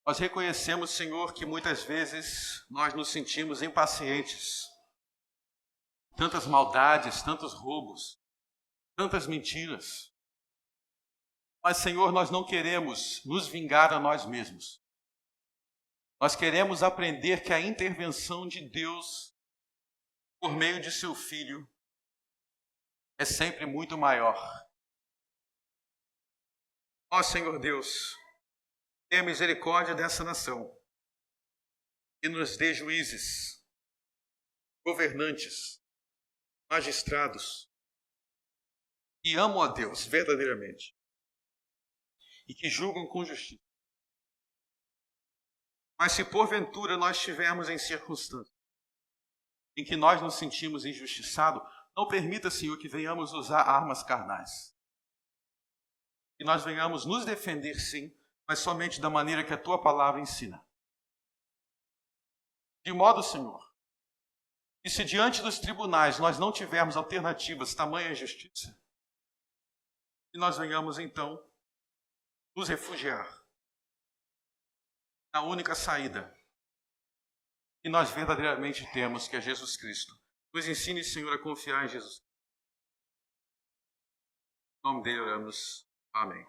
Nós reconhecemos, Senhor, que muitas vezes nós nos sentimos impacientes. Tantas maldades, tantos roubos, tantas mentiras. Mas, Senhor, nós não queremos nos vingar a nós mesmos. Nós queremos aprender que a intervenção de Deus, por meio de seu Filho, é sempre muito maior. Ó Senhor Deus, tenha misericórdia dessa nação e nos dê juízes, governantes, magistrados, que amam a Deus verdadeiramente e que julgam com justiça. Mas se porventura nós estivermos em circunstâncias em que nós nos sentimos injustiçados, não permita, Senhor, que venhamos usar armas carnais. Que nós venhamos nos defender, sim, mas somente da maneira que a Tua palavra ensina. De modo, Senhor, que se diante dos tribunais nós não tivermos alternativas, tamanha injustiça, que nós venhamos, então, nos refugiar na única saída que nós verdadeiramente temos, que é Jesus Cristo. Nos ensine, Senhor, a confiar em Jesus. Em nome dele oramos. Amém.